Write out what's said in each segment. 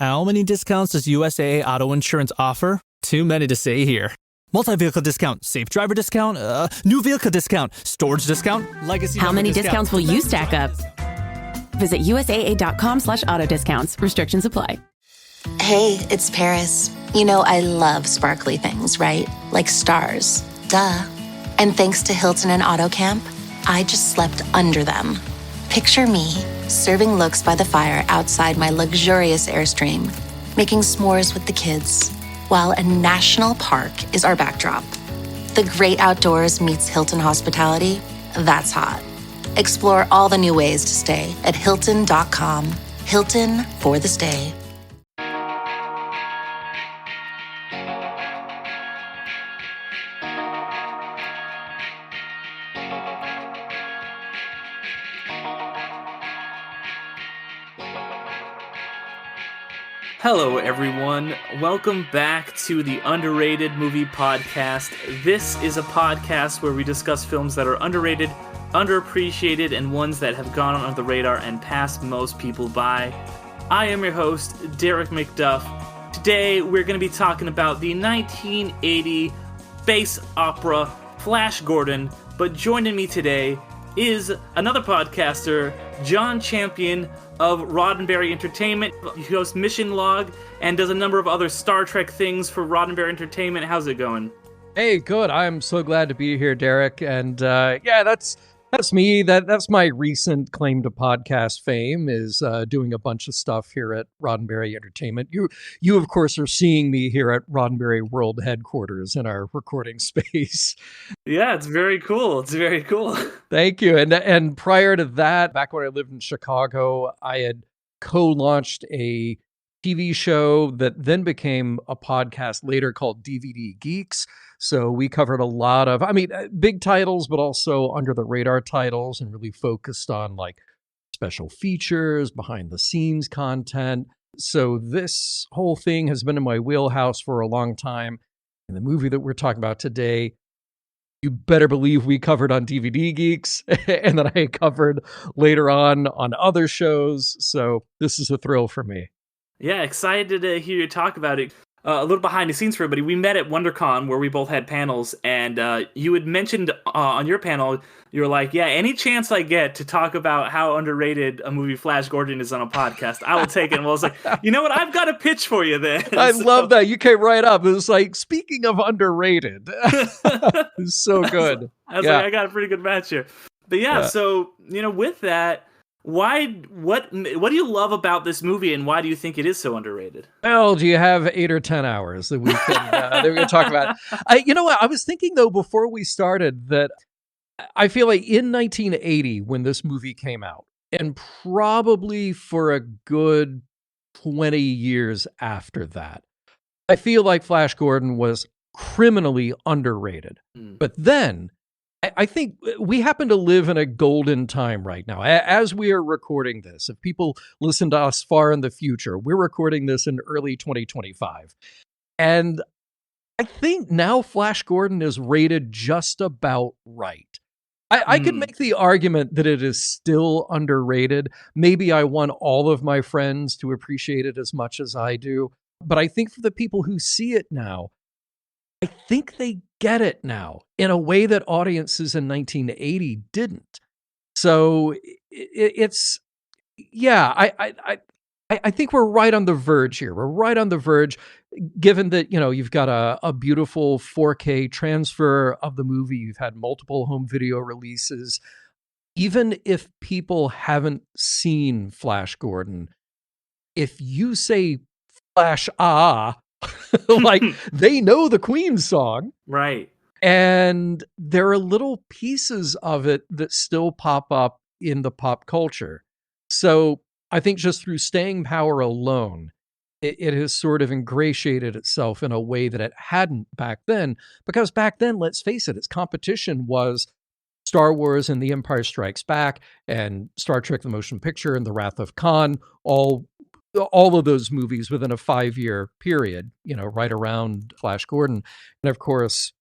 How many discounts does USAA Auto Insurance offer? Too many to say here. Multi-vehicle discount, safe driver discount, new vehicle discount, storage discount, legacy. How many discounts will you stack up? Visit USAA.com/auto discounts. Restrictions apply. Hey, it's Paris. You know I love sparkly things, right? Like stars. Duh. And thanks to Hilton and Auto Camp, I just slept under them. Picture me, serving looks by the fire outside my luxurious Airstream, making s'mores with the kids, while a national park is our backdrop. The great outdoors meets Hilton hospitality. That's hot. Explore all the new ways to stay at Hilton.com. Hilton for the stay. Hello, everyone. Welcome back to the Underrated Movie Podcast. This is a podcast where we discuss films that are underrated, underappreciated, and ones that have gone under the radar and passed most people by. I am your host, Derek McDuff. Today, we're going to be talking about the 1980 space opera Flash Gordon, but joining me today is another podcaster, John Champion of Roddenberry Entertainment. He hosts Mission Log and does a number of other Star Trek things for Roddenberry Entertainment. How's it going? Hey, good. I'm so glad to be here, Derek. And that's me. That's my recent claim to podcast fame is doing a bunch of stuff here at Roddenberry Entertainment. You of course are seeing me here at Roddenberry World Headquarters in our recording space. Yeah, it's very cool. It's very cool. Thank you. And prior to that, back when I lived in Chicago, I had co-launched a TV show that then became a podcast later called DVD Geeks. So we covered a lot of, big titles, but also under the radar titles, and really focused on like special features, behind the scenes content. So this whole thing has been in my wheelhouse for a long time. And the movie that we're talking about today, you better believe we covered on DVD Geeks and that I covered later on other shows. So this is a thrill for me. Yeah, excited to hear you talk about it. A little behind the scenes for everybody. We met at WonderCon where we both had panels, and you had mentioned on your panel, you were like, yeah, any chance I get to talk about how underrated a movie Flash Gordon is on a podcast, I will take it. And I was like, you know what? I've got a pitch for you then. I love that. You came right up. It was like, speaking of underrated. It's so good. I was like, I got a pretty good match here. But yeah, so, with that, what do you love about this movie, and why do you think it is so underrated? Well, do you have 8 or 10 hours that we can talk about? You know what? I was thinking, though, before we started, that I feel like in 1980, when this movie came out, and probably for a good 20 years after that, I feel like Flash Gordon was criminally underrated. But then I think we happen to live in a golden time right now. As we are recording this, if people listen to us far in the future, we're recording this in early 2025. And I think now Flash Gordon is rated just about right. I could make the argument that it is still underrated. Maybe I want all of my friends to appreciate it as much as I do. But I think for the people who see it now, I think they get it now in a way that audiences in 1980 didn't. So I think we're right on the verge here. We're right on the verge, given that, you've got a beautiful 4K transfer of the movie. You've had multiple home video releases. Even if people haven't seen Flash Gordon, if you say Flash like they know the Queen song. Right. And there are little pieces of it that still pop up in the pop culture. So I think just through staying power alone, it has sort of ingratiated itself in a way that it hadn't back then. Because back then, let's face it, its competition was Star Wars and The Empire Strikes Back and Star Trek the Motion Picture and The Wrath of Khan, all of those movies within a 5-year period, right around Flash Gordon. And of course,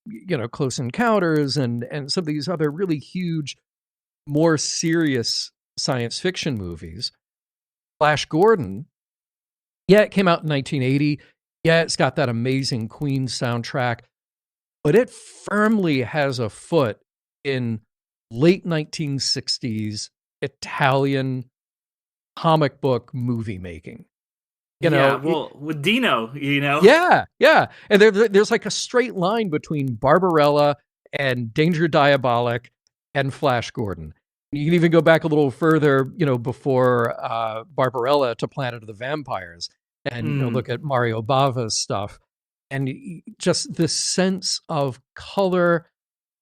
Close Encounters and some of these other really huge, more serious science fiction movies. Flash Gordon, Yeah, it came out in 1980. Yeah, it's got that amazing Queen soundtrack, but it firmly has a foot in late 1960s Italian comic book movie making. Yeah, well, with Dino, Yeah, yeah. And there's like a straight line between Barbarella and Danger Diabolik and Flash Gordon. You can even go back a little further, before Barbarella to Planet of the Vampires and look at Mario Bava's stuff. And just this sense of color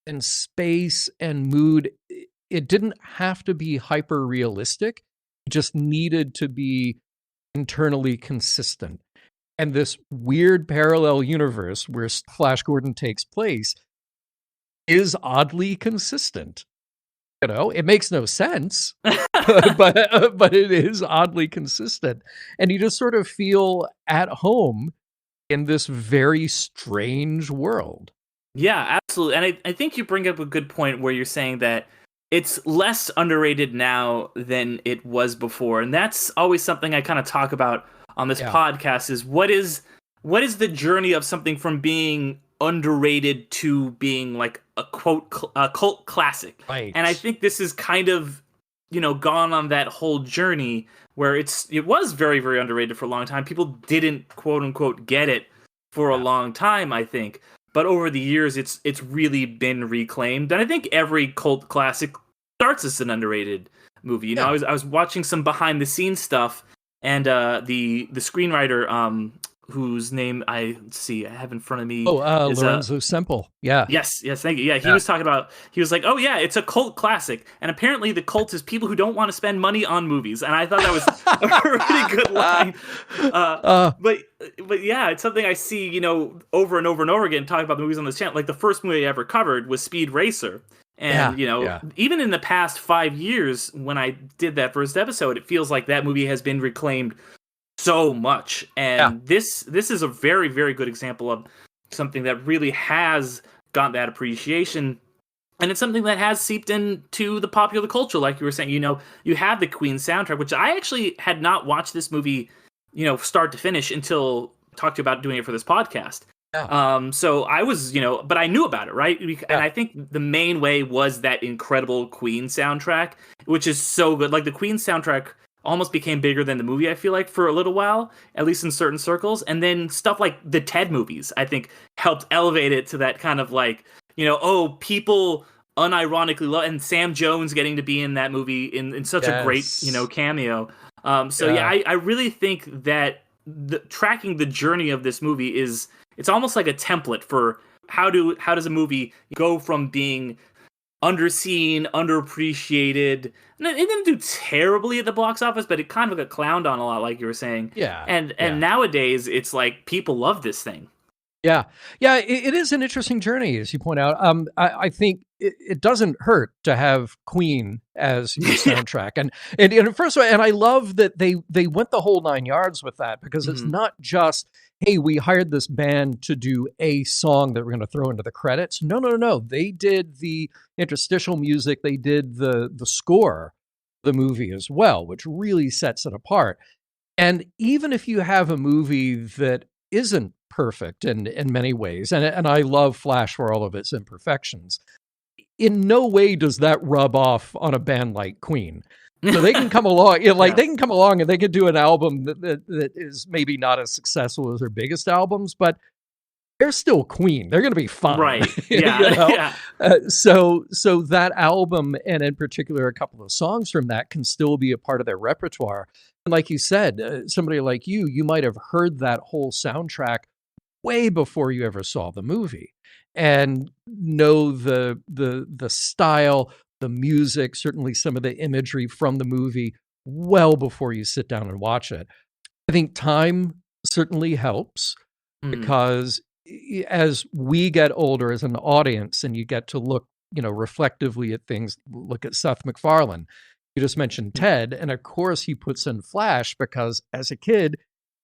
and space and mood, it didn't have to be hyper realistic. It just needed to be internally consistent. And this weird parallel universe where Flash Gordon takes place is oddly consistent. It makes no sense, but it is oddly consistent. And you just sort of feel at home in this very strange world. Yeah, absolutely. And I think you bring up a good point where you're saying that it's less underrated now than it was before. And that's always something I kind of talk about on this podcast is what is the journey of something from being underrated to being like a cult classic. Right. And I think this is kind of, gone on that whole journey where it was very, very underrated for a long time. People didn't quote unquote get it for a long time, I think. But over the years, it's really been reclaimed, and I think every cult classic starts as an underrated movie. I was watching some behind the scenes stuff, and the screenwriter, whose name I have in front of me. Is, Lorenzo Semple. Yeah. Yes, thank you. Yeah, he was talking about. He was like, "Oh yeah, it's a cult classic," and apparently the cult is people who don't want to spend money on movies, and I thought that was a really good line. But yeah, it's something I see, over and over and over again talking about the movies on this channel. Like the first movie I ever covered was Speed Racer. And, even in the past 5 years when I did that first episode, it feels like that movie has been reclaimed so much. And this is a very, very good example of something that really has gotten that appreciation. And it's something that has seeped into the popular culture. Like you were saying, you have the Queen soundtrack, which I actually had not watched this movie, start to finish until talked to you about doing it for this podcast. Yeah. So I was, but I knew about it, right? And I think the main way was that incredible Queen soundtrack, which is so good. Like the Queen soundtrack almost became bigger than the movie, I feel like, for a little while, at least in certain circles. And then stuff like the Ted movies, I think, helped elevate it to that kind of like, people unironically love, and Sam Jones getting to be in that movie in such a great, cameo. I really think that tracking the journey of this movie it's almost like a template for how does a movie go from being underseen, underappreciated, and it didn't do terribly at the box office, but it kind of got clowned on a lot, like you were saying. Yeah. And nowadays it's like people love this thing. Yeah. It is an interesting journey, as you point out. I think it doesn't hurt to have Queen as your soundtrack, and first of all, and I love that they went the whole 9 yards with that, because it's not just, hey, we hired this band to do a song that we're going to throw into the credits. No. They did the interstitial music. They did the score, of the movie as well, which really sets it apart. And even if you have a movie that isn't perfect in many ways, and I love Flash for all of its imperfections, in no way does that rub off on a band like Queen. So they can come along, they can come along and they can do an album that is maybe not as successful as their biggest albums, but they're still Queen. They're going to be fun, right? Yeah, So that album, and in particular a couple of songs from that, can still be a part of their repertoire. And like you said, somebody like you might have heard that whole soundtrack way before you ever saw the movie, and know the style, the music, certainly some of the imagery from the movie well before you sit down and watch it. I think time certainly helps, because as we get older as an audience and you get to look, reflectively at things, look at Seth MacFarlane. You just mentioned Ted, and of course he puts in Flash because as a kid,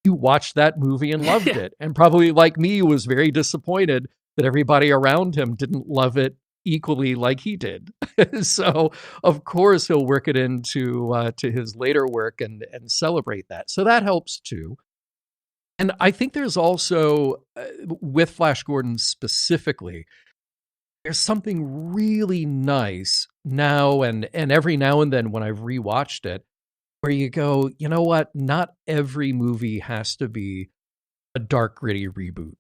you watched that movie and loved it. And probably like me, was very disappointed that everybody around him didn't love it equally like he did. So of course he'll work it into to his later work and celebrate that. So that helps too. And I think there's also, with Flash Gordon specifically, there's something really nice now and every now and then when I've rewatched it, where you go, you know what? Not every movie has to be a dark, gritty reboot.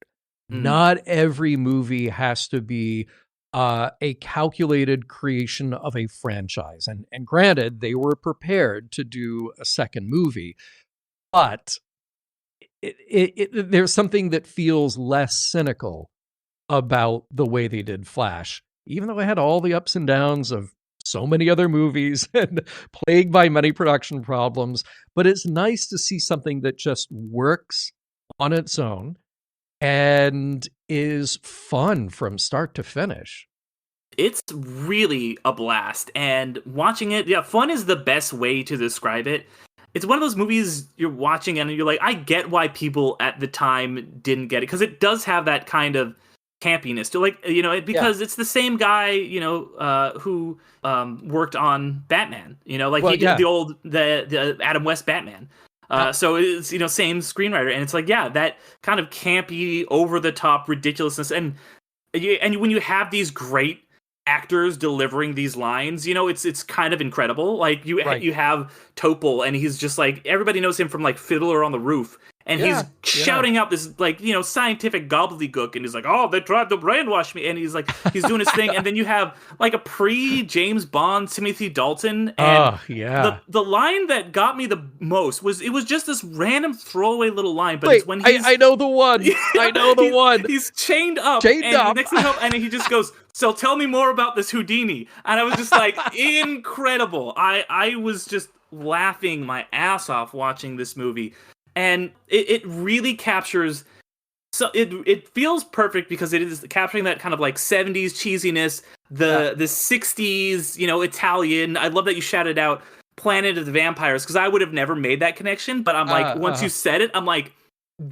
Not every movie has to be a calculated creation of a franchise. And granted, they were prepared to do a second movie, but there's something that feels less cynical about the way they did Flash, even though it had all the ups and downs of so many other movies and plagued by many production problems. But it's nice to see something that just works on its own and is fun from start to finish. It's really a blast, and watching it, fun is the best way to describe it. It's one of those movies you're watching and you're like, I get why people at the time didn't get it, because it does have that kind of campiness to, like, because it's the same guy, who worked on Batman, like he did the Adam West Batman. So it's, same screenwriter, and it's like, that kind of campy, over the top ridiculousness, and when you have these great actors delivering these lines, it's kind of incredible. Like you have Topol, and he's just like, everybody knows him from like Fiddler on the Roof, and he's shouting out this like scientific gobbledygook, and he's like, oh, they tried to brainwash me, and he's doing his thing. And then you have like a pre-James Bond Timothy Dalton, and the line that got me the most was just this random throwaway little line, but it's when I know the one. I know the one. He's chained up. Next thing and he just goes, so tell me more about this Houdini. And I was just like, incredible. I was just laughing my ass off watching this movie. And it really captures, so it feels perfect because it is capturing that kind of like 70s cheesiness, the 60s, Italian. I love that you shouted out Planet of the Vampires, because I would have never made that connection. But I'm like, once you said it, I'm like,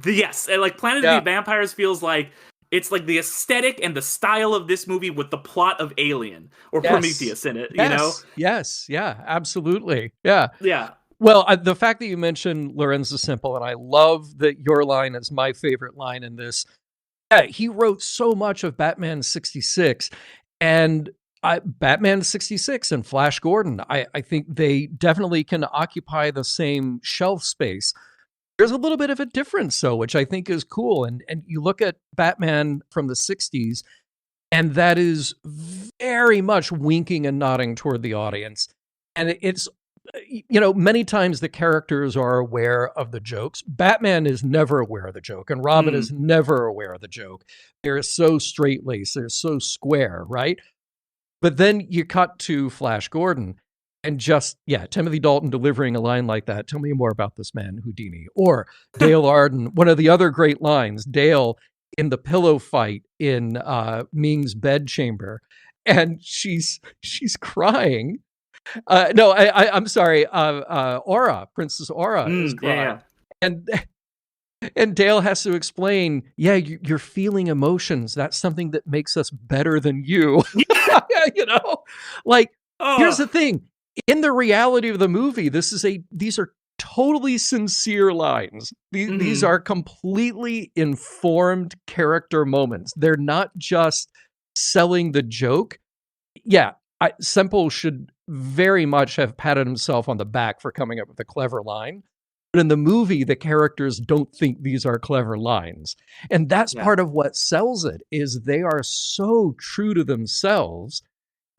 yes. And like Planet of the Vampires feels like, it's like the aesthetic and the style of this movie with the plot of Alien or Prometheus in it, Yes, yeah, absolutely. Yeah. Yeah. Well, the fact that you mentioned Lorenzo Simple, and I love that your line is my favorite line in this. Yeah, he wrote so much of Batman 66, and Batman 66 and Flash Gordon, I think they definitely can occupy the same shelf space. There's a little bit of a difference, though, which I think is cool. And you look at Batman from the 60s, and that is very much winking and nodding toward the audience. And it's, many times the characters are aware of the jokes. Batman is never aware of the joke, and Robin is never aware of the joke. They're so straight-laced, they're so square, right? But then you cut to Flash Gordon, and just, Timothy Dalton delivering a line like that, tell me more about this man, Houdini. Or Dale Arden, one of the other great lines, Dale in the pillow fight in Ming's bedchamber, and she's crying. I'm sorry, Aura, Princess Aura is crying. And Dale has to explain, you're feeling emotions. That's something that makes us better than you. Here's the thing. In the reality of the movie, these are totally sincere lines. These are completely informed character moments. They're not just selling the joke. Semple should very much have patted himself on the back for coming up with a clever line. But in the movie, the characters don't think these are clever lines. And that's part of what sells it, is they are so true to themselves,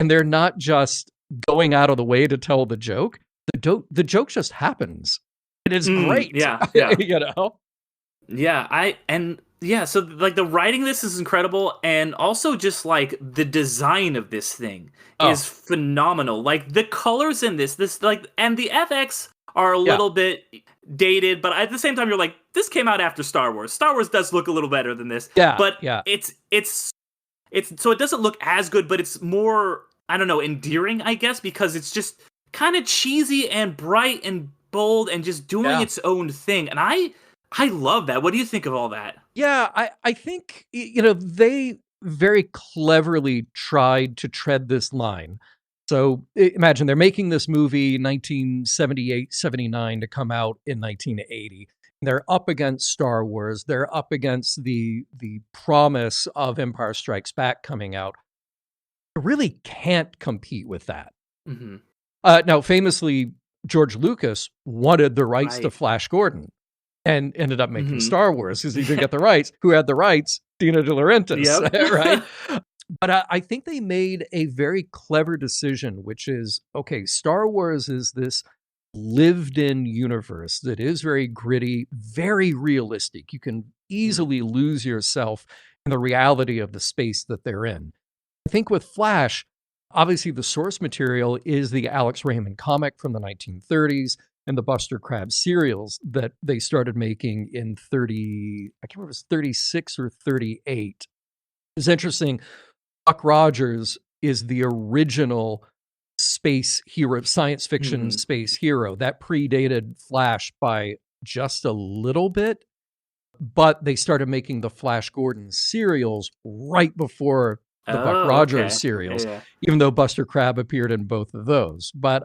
and they're not just going out of the way to tell the joke. The joke just happens. It is great. So like the writing of this is incredible, and also just like the design of this thing is phenomenal. Like the colors in this like, and the FX are a little bit dated, but at the same time you're like, this came out after Star Wars. Star Wars does look a little better than this. It's so it doesn't look as good, but it's more, I don't know, endearing, I guess, because it's just kind of cheesy and bright and bold and just doing its own thing. And I love that. What do you think of all that? Yeah, I think, they very cleverly tried to tread this line. So imagine they're making this movie 1978, 79 to come out in 1980. They're up against Star Wars. They're up against the promise of Empire Strikes Back coming out. You really can't compete with that. Mm-hmm. Now, famously, George Lucas wanted the rights to Flash Gordon and ended up making Star Wars because he didn't get the rights. Who had the rights? Dina De Laurentiis, right? But I think they made a very clever decision, which is, okay, Star Wars is this lived-in universe that is very gritty, very realistic. You can easily lose yourself in the reality of the space that they're in. I think with Flash, obviously the source material is the Alex Raymond comic from the 1930s and the Buster Crabbe serials that they started making in I can't remember if it was 36 or 38. It's interesting. Buck Rogers is the original space hero, science fiction space hero that predated Flash by just a little bit, but they started making the Flash Gordon serials right before the Buck Rogers serials, even though Buster Crabbe appeared in both of those. But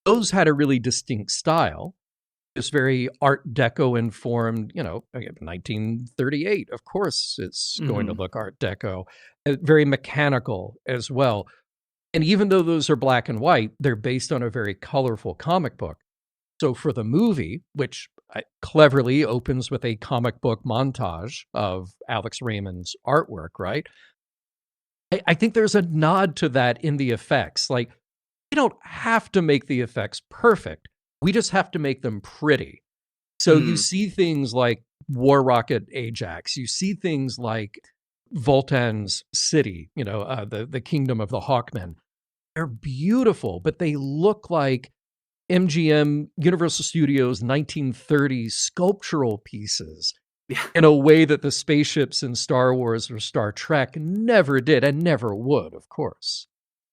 those had a really distinct style. It's very Art Deco informed, 1938. Of course, it's going to look Art Deco. Very mechanical as well. And even though those are black and white, they're based on a very colorful comic book. So for the movie, which cleverly opens with a comic book montage of Alex Raymond's artwork, right? I think there's a nod to that in the effects. Like, we don't have to make the effects perfect. We just have to make them pretty. So you see things like War Rocket Ajax. You see things like Voltan's city, the kingdom of the Hawkmen. They're beautiful, but they look like MGM Universal Studios 1930s sculptural pieces in a way that the spaceships in Star Wars or Star Trek never did and never would, of course.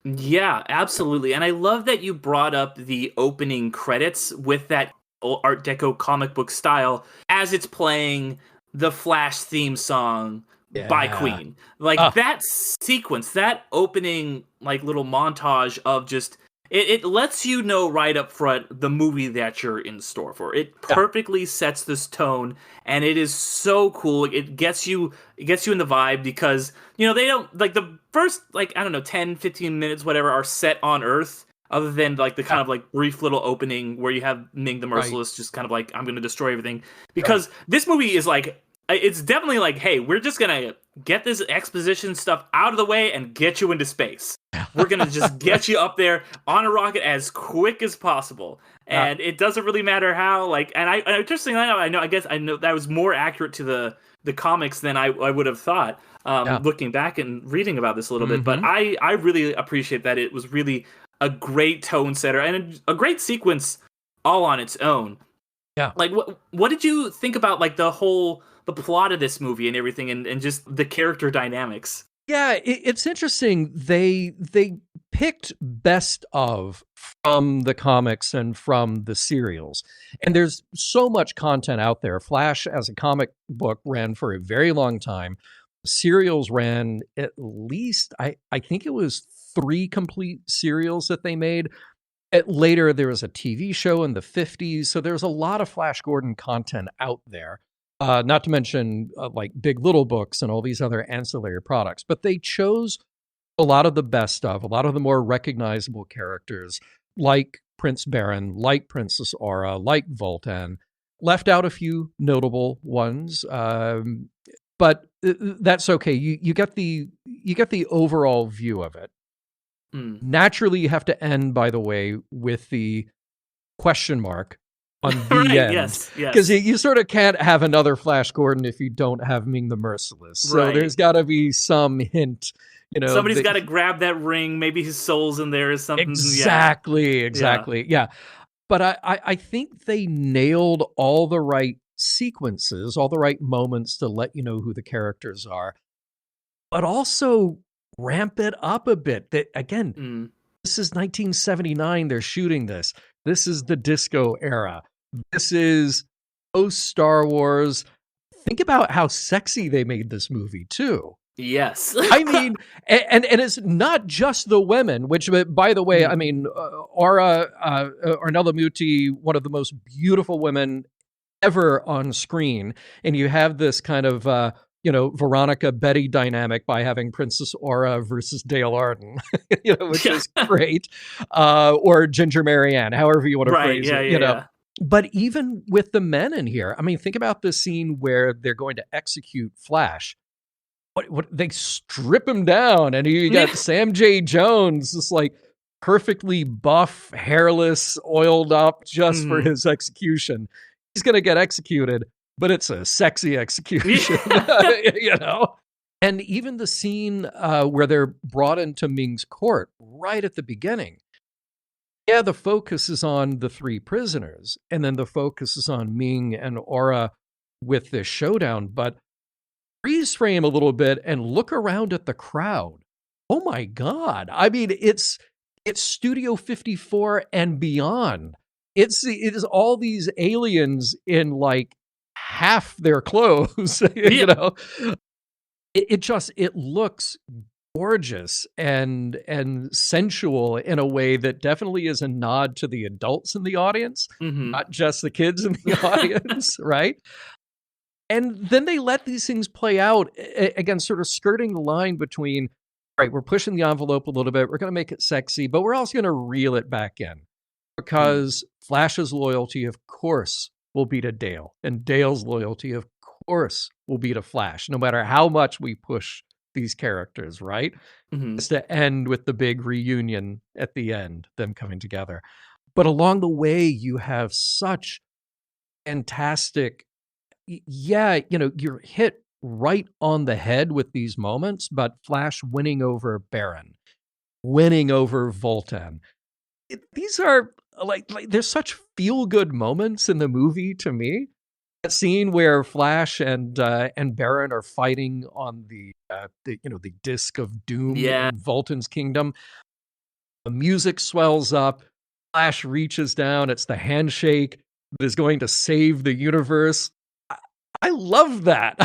Yeah, absolutely. And I love that you brought up the opening credits with that Art Deco comic book style as it's playing the Flash theme song by Queen. Like that sequence, that opening little montage of just it lets you know right up front the movie that you're in store for. It perfectly sets this tone, and it is so cool. It gets you in the vibe because they don't the first 10, 15 minutes whatever are set on Earth, other than the kind of brief little opening where you have Ming the Merciless just kind of I'm going to destroy everything, because this movie is it's definitely hey, we're just gonna get this exposition stuff out of the way and get you into space. We're gonna just get you up there on a rocket as quick as possible, and it doesn't really matter how. And interestingly, I guess I know that was more accurate to the comics than I would have thought. Looking back and reading about this a little bit, but I really appreciate that it was really a great tone setter and a great sequence all on its own. Yeah. What did you think about the plot of this movie and everything, and just the character dynamics? Yeah, it's interesting. They picked best of from the comics and from the serials. And there's so much content out there. Flash as a comic book ran for a very long time. Serials ran at least, I think it was 3 complete serials that they made. Later, there was a TV show in the 50s. So there's a lot of Flash Gordon content out there. Not to mention Big Little Books and all these other ancillary products. But they chose a lot of the best of, a lot of the more recognizable characters, like Prince Baron, like Princess Aura, like Voltan. Left out a few notable ones, but that's okay. You get the overall view of it. Naturally, you have to end, by the way, with the question mark on the end. Yes. Because you sort of can't have another Flash Gordon if you don't have Ming the Merciless. So there's got to be some hint. Somebody's got to grab that ring. Maybe his soul's in there or something. Exactly. Yeah. But I think they nailed all the right sequences, all the right moments to let you know who the characters are, but also ramp it up a bit. That again, this is 1979. They're shooting this. This is the disco era. This is post Star Wars. Think about how sexy they made this movie too. Yes. I mean, and it's not just the women, which, by the way, I mean, Ornella Muti, one of the most beautiful women ever on screen. And you have this kind of, Veronica Betty dynamic by having Princess Aura versus Dale Arden, which is great. Or Ginger Marianne, however you want to phrase it, Yeah. But even with the men in here, I mean, think about this scene where they're going to execute Flash. What they strip him down, and you got Sam J. Jones, just like perfectly buff, hairless, oiled up just for his execution. He's going to get executed, but it's a sexy execution, And even the scene where they're brought into Ming's court right at the beginning. Yeah, the focus is on the three prisoners, and then the focus is on Ming and Aura with this showdown, but freeze frame a little bit and look around at the crowd. Oh my God. I mean, it's Studio 54 and beyond. It is all these aliens in like half their clothes, It looks gorgeous and sensual in a way that definitely is a nod to the adults in the audience, not just the kids in the audience, right? And then they let these things play out, again, sort of skirting the line between, all right, we're pushing the envelope a little bit, we're going to make it sexy, but we're also going to reel it back in. Because Flash's loyalty, of course, will be to Dale, and Dale's loyalty, of course, will be to Flash, no matter how much we push these characters, right? It's to end with the big reunion at the end, them coming together. But along the way, you have such fantastic, you're hit right on the head with these moments, but Flash winning over Baron, winning over Voltan. These are like there's such feel-good moments in the movie to me. That scene where Flash and Baron are fighting on the disc of doom in Voltan's kingdom. The music swells up. Flash reaches down. It's the handshake that is going to save the universe. I love that.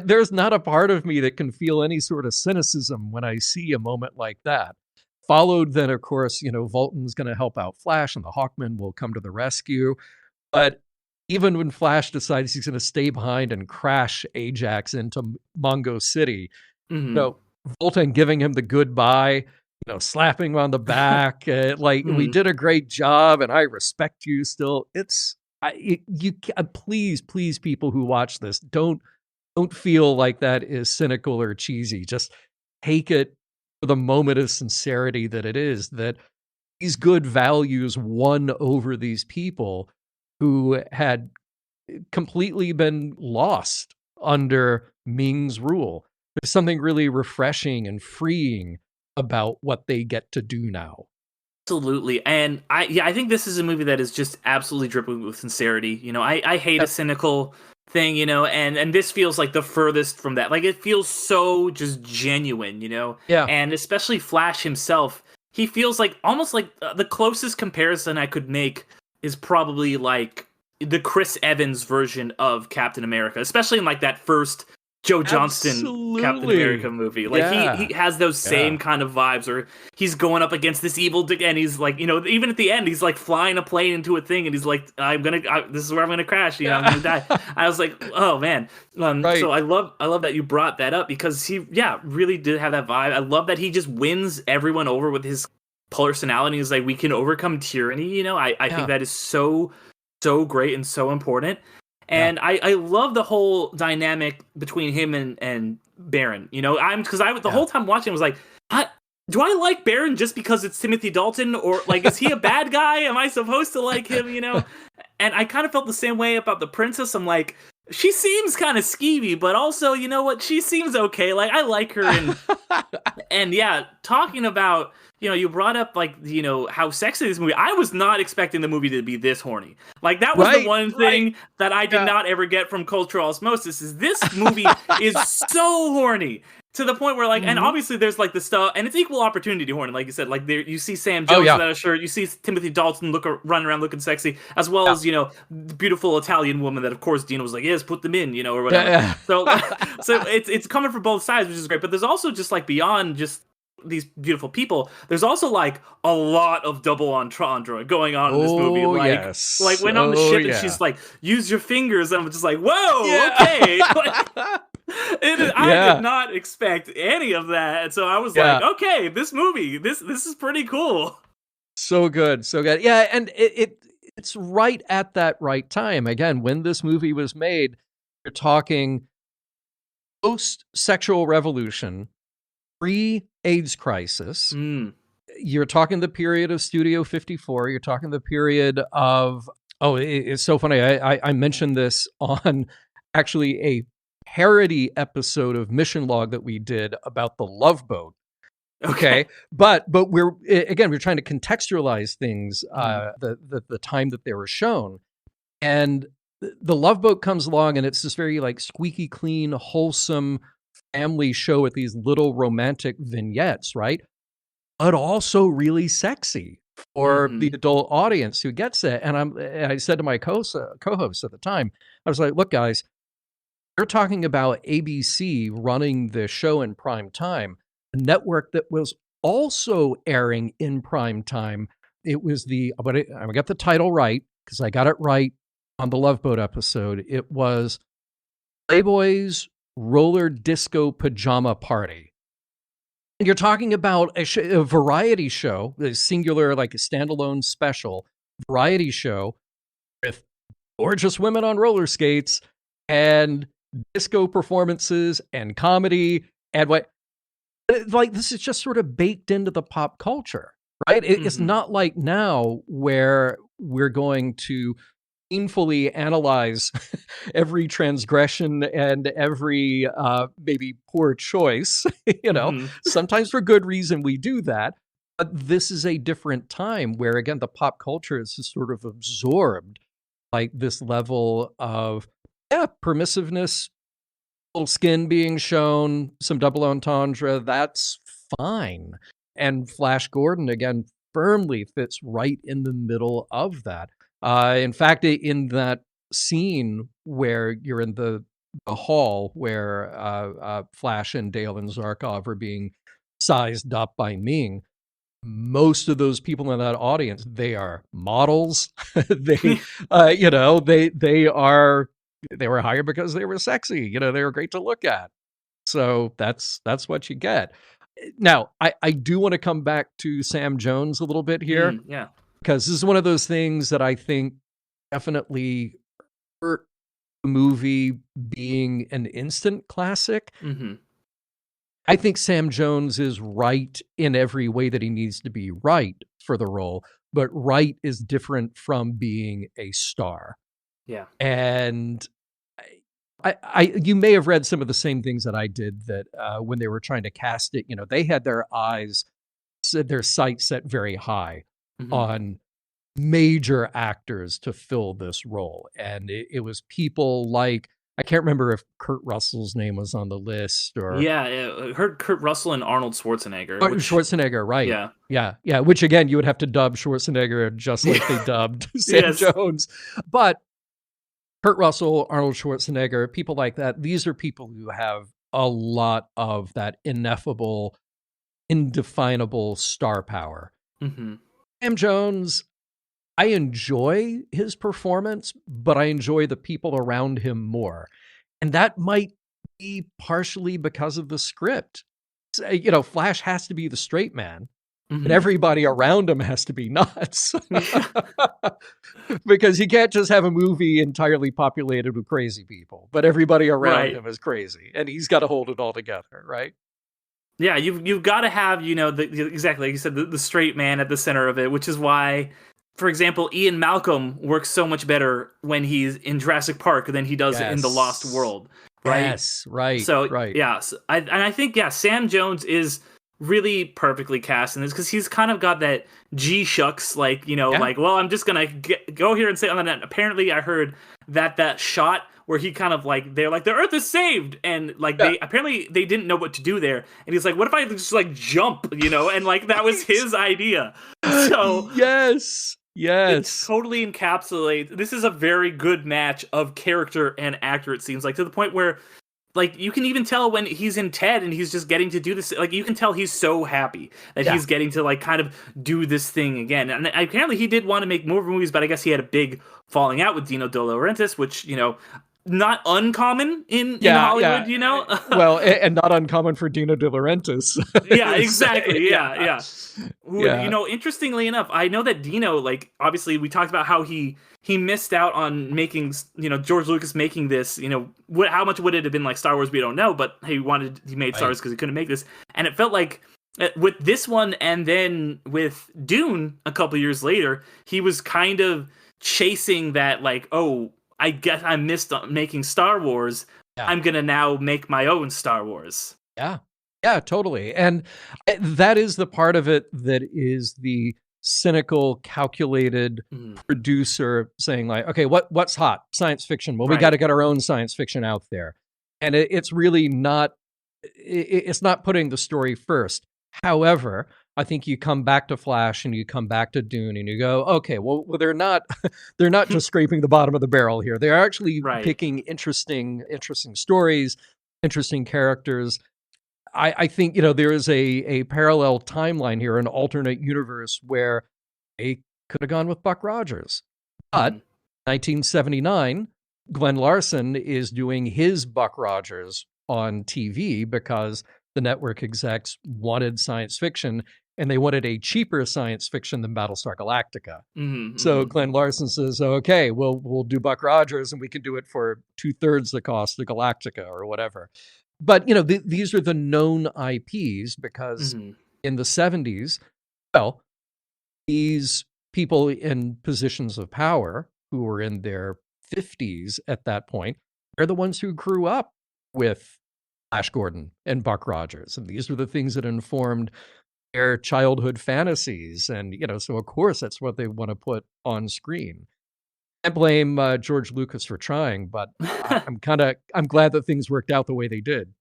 There's not a part of me that can feel any sort of cynicism when I see a moment like that. Followed then, of course, Voltan's going to help out Flash, and the Hawkmen will come to the rescue. But even when Flash decides he's going to stay behind and crash Ajax into Mongo City, Voltan giving him the goodbye, slapping him on the back, we did a great job, and I respect you still. Please, people who watch this, don't feel like that is cynical or cheesy. Just take it for the moment of sincerity that it is, that these good values won over these people who had completely been lost under Ming's rule. There's something really refreshing and freeing about what they get to do now. Absolutely. And I think this is a movie that is just absolutely dripping with sincerity. I hate a cynical thing, and this feels like the furthest from that. Like, it feels so just genuine, Yeah. And especially Flash himself, he feels like almost like the closest comparison I could make is probably like the Chris Evans version of Captain America, especially in like that first Joe Johnston Captain America movie. Like he has those same kind of vibes, or he's going up against this evil, and he's like, even at the end, he's like flying a plane into a thing, and he's like, this is where I'm gonna crash, I'm gonna die. I was like, oh man. Right. So I love that you brought that up, because he, really did have that vibe. I love that he just wins everyone over with his personality. He's like, we can overcome tyranny. I think that is so great and so important. And I love the whole dynamic between him and Baron. The whole time watching, I was like, do I like Baron just because it's Timothy Dalton, or like, is he a bad guy? Am I supposed to like him? And I kind of felt the same way about the princess. I'm like, she seems kind of skeevy, but also, you know what? She seems okay. Like, I like her. And talking about, you brought up like, how sexy this movie. I was not expecting the movie to be this horny. Like, that was the one thing that I did not ever get from cultural osmosis, is this movie is so horny. To the point where, like, and obviously there's like the stuff, and it's equal opportunity horny, like you said. Like, there you see Sam Jones without a shirt, you see Timothy Dalton running around looking sexy, as well as the beautiful Italian woman that, of course, Dina was like, yes, put them in, or whatever. So it's coming from both sides, which is great. But there's also just like beyond just these beautiful people, there's also like a lot of double entendre going on in this movie. Like, yes. like when on the ship and she's like, use your fingers, and I'm just like, whoa, okay. Like, I did not expect any of that, and so I was like, okay, this movie, this is pretty cool. So good, so good. Yeah, and it's right at that right time. Again, when this movie was made, you're talking post-sexual revolution, pre-AIDS crisis. You're talking the period of Studio 54. You're talking the period of, it's so funny. I mentioned this on actually a parody episode of Mission Log that we did about the Love Boat. Okay. But we're trying to contextualize things, the time that they were shown. And the Love Boat comes along, and it's this very like squeaky clean, wholesome family show with these little romantic vignettes, right? But also really sexy for the adult audience who gets it. And I said to my co-host at the time, I was like, look, guys, you're talking about ABC running the show in prime time, a network that was also airing in prime time. It was I got the title right because I got it right on the Love Boat episode. It was Playboy's Roller Disco Pajama Party. And you're talking about a variety show, a singular, like a standalone special variety show with gorgeous women on roller skates and disco performances and comedy and what, like, this is just sort of baked into the pop culture, right? It's not like now where we're going to painfully analyze every transgression and every maybe poor choice, sometimes for good reason we do that. But this is a different time where, again, the pop culture is just sort of absorbed like this level of permissiveness, little skin being shown, some double entendre, that's fine. And Flash Gordon, again, firmly fits right in the middle of that. In fact, in that scene where you're in the hall where Flash and Dale and Zarkov are being sized up by Ming, most of those people in that audience, they are models. They were hired because they were sexy. They were great to look at. So that's what you get. Now, I do want to come back to Sam Jones a little bit here. Because this is one of those things that I think definitely hurt the movie being an instant classic. I think Sam Jones is right in every way that he needs to be right for the role, but right is different from being a star. Yeah. And you may have read some of the same things that I did, that when they were trying to cast it, they had their sights set very high on major actors to fill this role. And it was people like, I can't remember if Kurt Russell's name was on the list or... I heard Kurt Russell and Arnold Schwarzenegger. Schwarzenegger, right. Yeah. Which, again, you would have to dub Schwarzenegger just like they dubbed Sam Jones. But Kurt Russell, Arnold Schwarzenegger, people like that, these are people who have a lot of that ineffable, indefinable star power. Sam Jones, I enjoy his performance, but I enjoy the people around him more. And that might be partially because of the script. Flash has to be the straight man, and everybody around him has to be nuts. Because you can't just have a movie entirely populated with crazy people, but everybody around him is crazy, and he's got to hold it all together, right? Yeah, you've got to have, exactly like you said, the straight man at the center of it, which is why, for example, Ian Malcolm works so much better when he's in Jurassic Park than he does in The Lost World, right? Yes, right. So, right. Yeah, I think, Sam Jones is really perfectly cast in this because he's kind of got that G-shucks, like, like, well, I'm just going to go here and say, and then apparently I heard that shot where he kind of like, they're like, the Earth is saved, and like they didn't know what to do there, and he's like, what if I just like jump, and like that was his idea. So yes, it totally encapsulates. This is a very good match of character and actor, it seems like, to the point where like, you can even tell when he's in TED and he's just getting to do this. Like, you can tell he's so happy that he's getting to, like, kind of do this thing again. And apparently he did want to make more movies, but I guess he had a big falling out with Dino De Laurentiis, which, you know, not uncommon in Hollywood, you know? Well, and not uncommon for Dino De Laurentiis. Yeah, exactly. Yeah. You know, interestingly enough, I know that Dino, like, obviously we talked about how he missed out on making, you know, George Lucas making this, you know, how much would it have been like Star Wars? We don't know, but he made Star Wars because he couldn't make this. And it felt like with this one and then with Dune a couple years later, he was kind of chasing that, like, oh, I guess I missed making Star Wars. Yeah. I'm going to now make my own Star Wars. Yeah. Yeah, totally. And that is the part of it that is the cynical, calculated producer saying, like, okay, what's hot? Science fiction. Well, we got to get our own science fiction out there. And it's really not, it's not putting the story first. However, I think you come back to Flash and you come back to Dune and you go, okay, well they're not just scraping the bottom of the barrel here. They're actually picking interesting stories, interesting characters. I think, you know, there is a parallel timeline here, an alternate universe where they could have gone with Buck Rogers. But 1979, Glenn Larson is doing his Buck Rogers on TV because the network execs wanted science fiction, and they wanted a cheaper science fiction than Battlestar Galactica. So Glenn Larson says, okay, we'll do Buck Rogers, and we can do it for 2/3 the cost of Galactica or whatever. But, you know, these are the known IPs because in the 70s, well, these people in positions of power who were in their 50s at that point, they're the ones who grew up with Flash Gordon and Buck Rogers. And these are the things that informed their childhood fantasies. And, you know, so of course that's what they want to put on screen. I blame George Lucas for trying, but I'm glad that things worked out the way they did.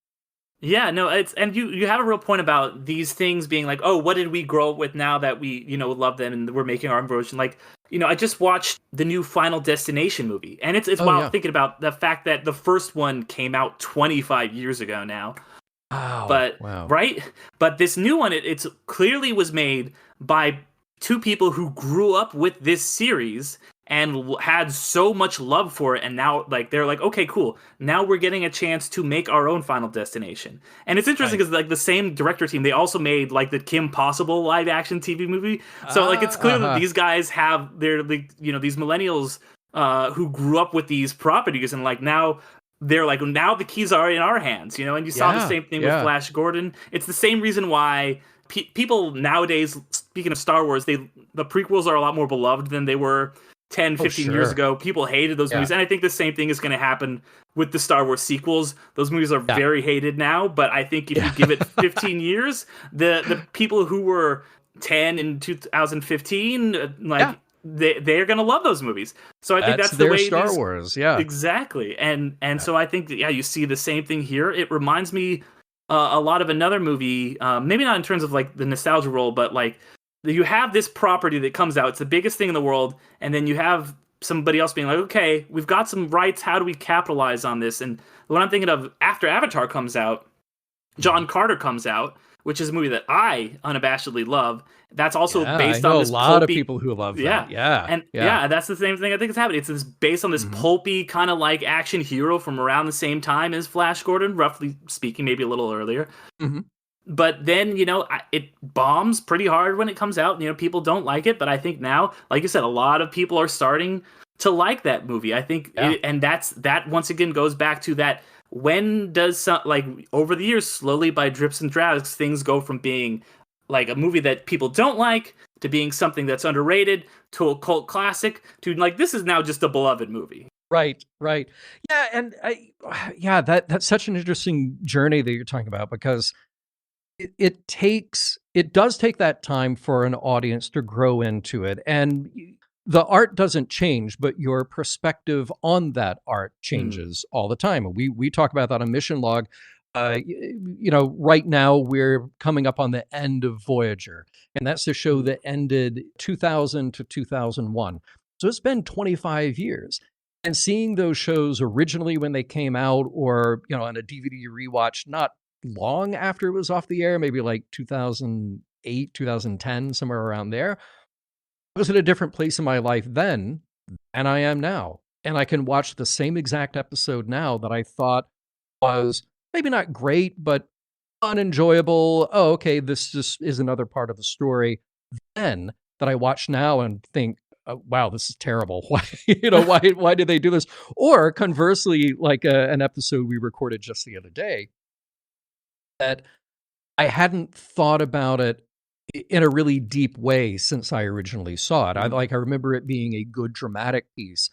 Yeah, no, and you have a real point about these things being like, oh, what did we grow up with now that we, you know, love them and we're making our own version? Like, you know, I just watched the new Final Destination movie, and it's wild thinking about the fact that the first one came out 25 years ago now. Wow. Right? But this new one, it's clearly was made by two people who grew up with this series and had so much love for it, and now, like, they're like, okay, cool, now we're getting a chance to make our own Final Destination. And it's interesting because like the same director team, they also made like the Kim Possible live action TV movie, so like it's clear that these guys have their, like, you know, these millennials who grew up with these properties, and like now they're like, now the keys are in our hands, you know. And you saw the same thing with Flash Gordon. It's the same reason why people nowadays, speaking of Star Wars, the prequels are a lot more beloved than they were 10, 15 years ago. People hated those movies. And I think the same thing is going to happen with the Star Wars sequels. Those movies are very hated now, but I think if you give it 15 years, the people who were 10 in 2015, like, they're going to love those movies. So I think that's the way Star Wars. Yeah, exactly. And so I think that, you see the same thing here. It reminds me a lot of another movie, maybe not in terms of like the nostalgia role, but like, you have this property that comes out, it's the biggest thing in the world, and then you have somebody else being like, okay, we've got some rights, how do we capitalize on this? And what I'm thinking of, after Avatar comes out, John Carter comes out, which is a movie that I unabashedly love. That's also based on this a lot of people who love that. And that's the same thing I think is happening. It's based on this pulpy kind of like action hero from around the same time as Flash Gordon, roughly speaking, maybe a little earlier. But then, you know, it bombs pretty hard when it comes out. You know, people don't like it, but I think now, like you said, a lot of people are starting to like that movie. I think, and that once again goes back to that. When does like over the years, slowly by drips and drabs, things go from being like a movie that people don't like to being something that's underrated to a cult classic to like, this is now just a beloved movie. Right. Yeah, and that's such an interesting journey that you're talking about, because it does take that time for an audience to grow into it, and the art doesn't change, but your perspective on that art changes all the time. We talk about that on Mission Log. You know, right now we're coming up on the end of Voyager, and that's the show that ended 2000 to 2001. So it's been 25 years. And seeing those shows originally when they came out, or, on a DVD rewatch, not long after it was off the air, maybe like 2008, 2010, somewhere around there, I was at a different place in my life then than I am now. And I can watch the same exact episode now that I thought was maybe not great, but unenjoyable. Oh, okay, this just is another part of the story. Then that I watch now and think, oh, wow, this is terrible. Why, why did they do this? Or conversely, like an episode we recorded just the other day, that I hadn't thought about it in a really deep way since I originally saw it. I remember it being a good dramatic piece.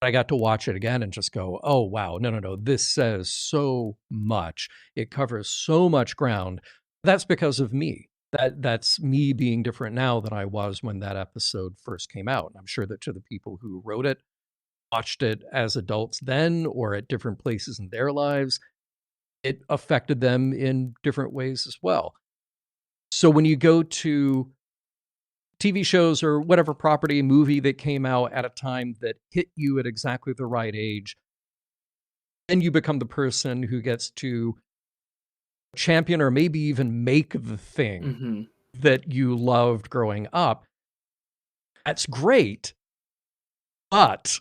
I got to watch it again and just go, oh, wow, no. This says so much. It covers so much ground. That's because of me. That's me being different now than I was when that episode first came out. And I'm sure that to the people who wrote it, watched it as adults then or at different places in their lives, it affected them in different ways as well. So when you go to TV shows or whatever property, movie that came out at a time that hit you at exactly the right age, then you become the person who gets to champion or maybe even make the thing that you loved growing up. That's great. But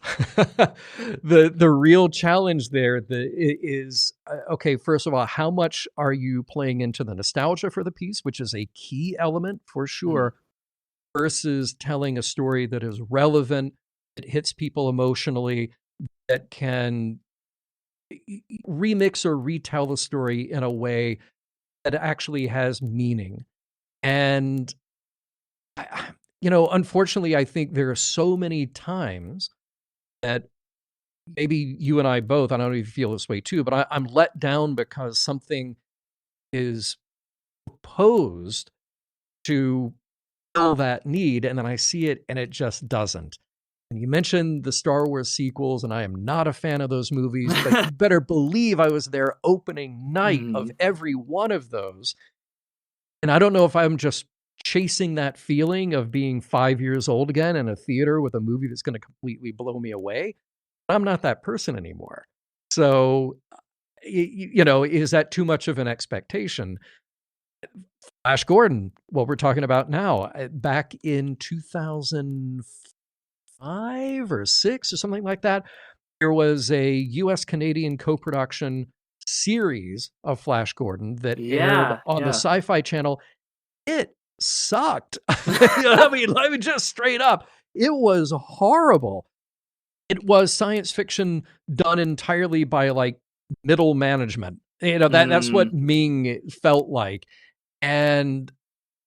the real challenge there is, okay, first of all, how much are you playing into the nostalgia for the piece, which is a key element for sure, versus telling a story that is relevant, that hits people emotionally, that can remix or retell the story in a way that actually has meaning. And unfortunately, I think there are so many times that maybe you and I both, I don't know if you feel this way too, but I'm let down because something is proposed to fill that need, and then I see it and it just doesn't. And you mentioned the Star Wars sequels, and I am not a fan of those movies, but you better believe I was there opening night of every one of those. And I don't know if I'm just chasing that feeling of being 5 years old again in a theater with a movie that's going to completely blow me away. I'm not that person anymore. So, is that too much of an expectation? Flash Gordon, what we're talking about now, back in 2005 or 6 or something like that, there was a US-Canadian co-production series of Flash Gordon that aired on the Sci-Fi Channel. It sucked. I mean, just straight up, it was horrible. It was science fiction done entirely by like middle management. That's what Ming felt like. And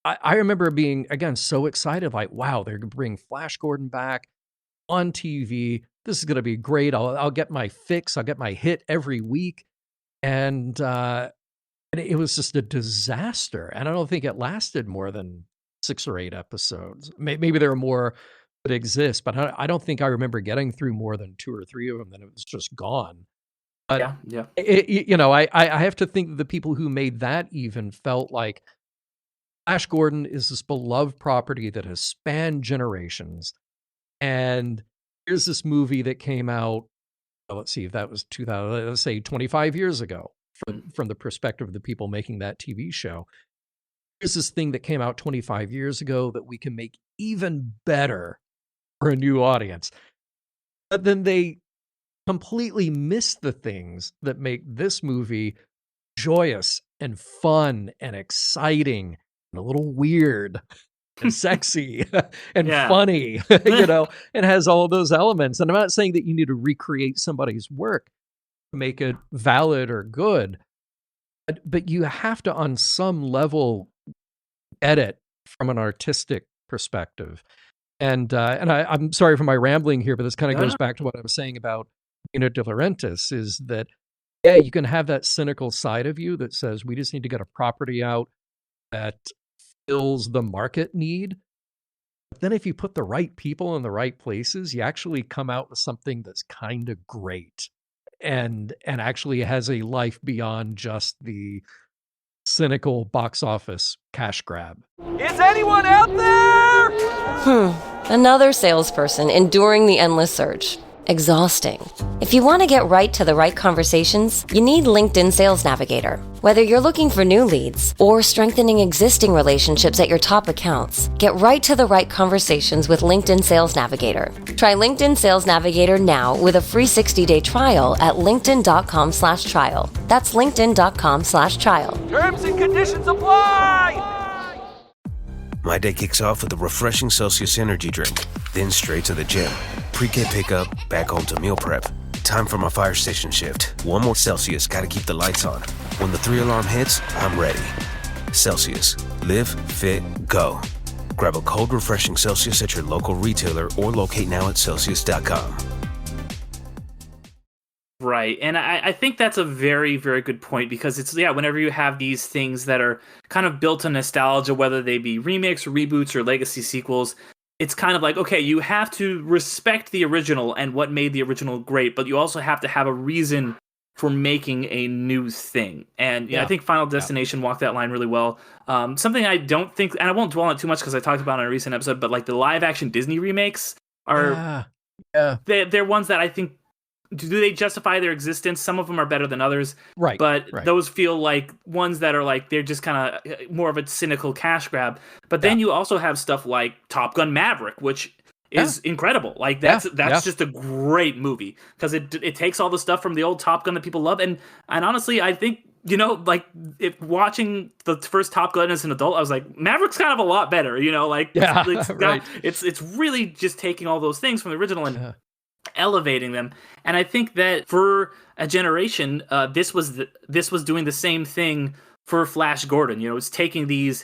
I remember being, again, so excited, like, wow, they're going to bring Flash Gordon back on TV. This is going to be great. I'll get my fix. I'll get my hit every week. And it was just a disaster. And I don't think it lasted more than 6 or 8 episodes. Maybe there are more that exist, but I don't think I remember getting through more than 2 or 3 of them. Then it was just gone. But yeah. I have to think that the people who made that even felt like Flash Gordon is this beloved property that has spanned generations. And here's this movie that came out, let's see if that was 2000, let's say 25 years ago from the perspective of the people making that TV show. Here's this thing that came out 25 years ago that we can make even better for a new audience. But then they completely miss the things that make this movie joyous and fun and exciting and a little weird and sexy and funny, and has all of those elements. And I'm not saying that you need to recreate somebody's work to make it valid or good, but you have to, on some level, edit from an artistic perspective. And I'm sorry for my rambling here, but this kind of goes back to what I was saying about Dino De Laurentiis, is that, you can have that cynical side of you that says, we just need to get a property out that fills the market need. But then if you put the right people in the right places, you actually come out with something that's kind of great and actually has a life beyond just the cynical box office cash grab. Is anyone out there? Another salesperson enduring the endless search. exhausting. If you want to get right to the right conversations, you need LinkedIn Sales Navigator. Whether you're looking for new leads or strengthening existing relationships at your top accounts, get right to the right conversations with LinkedIn Sales Navigator. Try LinkedIn Sales Navigator now with a free 60-day trial at linkedin.com/trial. That's linkedin.com/trial. Terms and conditions apply! My day kicks off with a refreshing Celsius energy drink, then straight to the gym. Pre-K pickup, back home to meal prep. Time for my fire station shift. One more Celsius, gotta keep the lights on. When the 3-alarm hits, I'm ready. Celsius. Live, fit, go. Grab a cold, refreshing Celsius at your local retailer or locate now at Celsius.com. Right. And I think that's a very, very good point because it's, whenever you have these things that are kind of built on nostalgia, whether they be remakes or reboots or legacy sequels, it's kind of like, okay, you have to respect the original and what made the original great, but you also have to have a reason for making a new thing. And I think Final Destination walked that line really well. Something I don't think, and I won't dwell on it too much because I talked about it in a recent episode, but like the live action Disney remakes are, they're ones that I think, do they justify their existence? Some of them are better than others. Right. But those feel like ones that are like, they're just kind of more of a cynical cash grab. But then you also have stuff like Top Gun Maverick, which is incredible. Like that's just a great movie because it takes all the stuff from the old Top Gun that people love. And honestly, I think, like if watching the first Top Gun as an adult, I was like, Maverick's kind of a lot better, it's really just taking all those things from the original and elevating them. And I think that for a generation, this was doing the same thing for Flash Gordon. It's taking these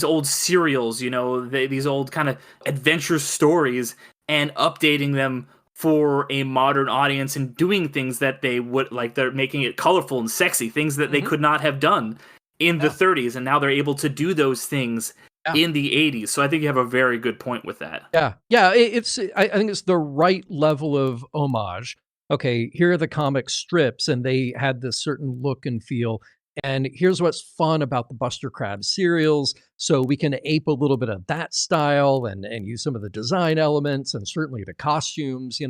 old serials, these old kind of adventure stories and updating them for a modern audience and doing things that they would like. They're making it colorful and sexy, things that they could not have done in the 30s, and now they're able to do those things in the 80s. So I think you have a very good point with that. I think it's the right level of homage. Okay, here are the comic strips, and they had this certain look and feel. And here's what's fun about the Buster Crabs serials. So we can ape a little bit of that style and use some of the design elements and certainly the costumes,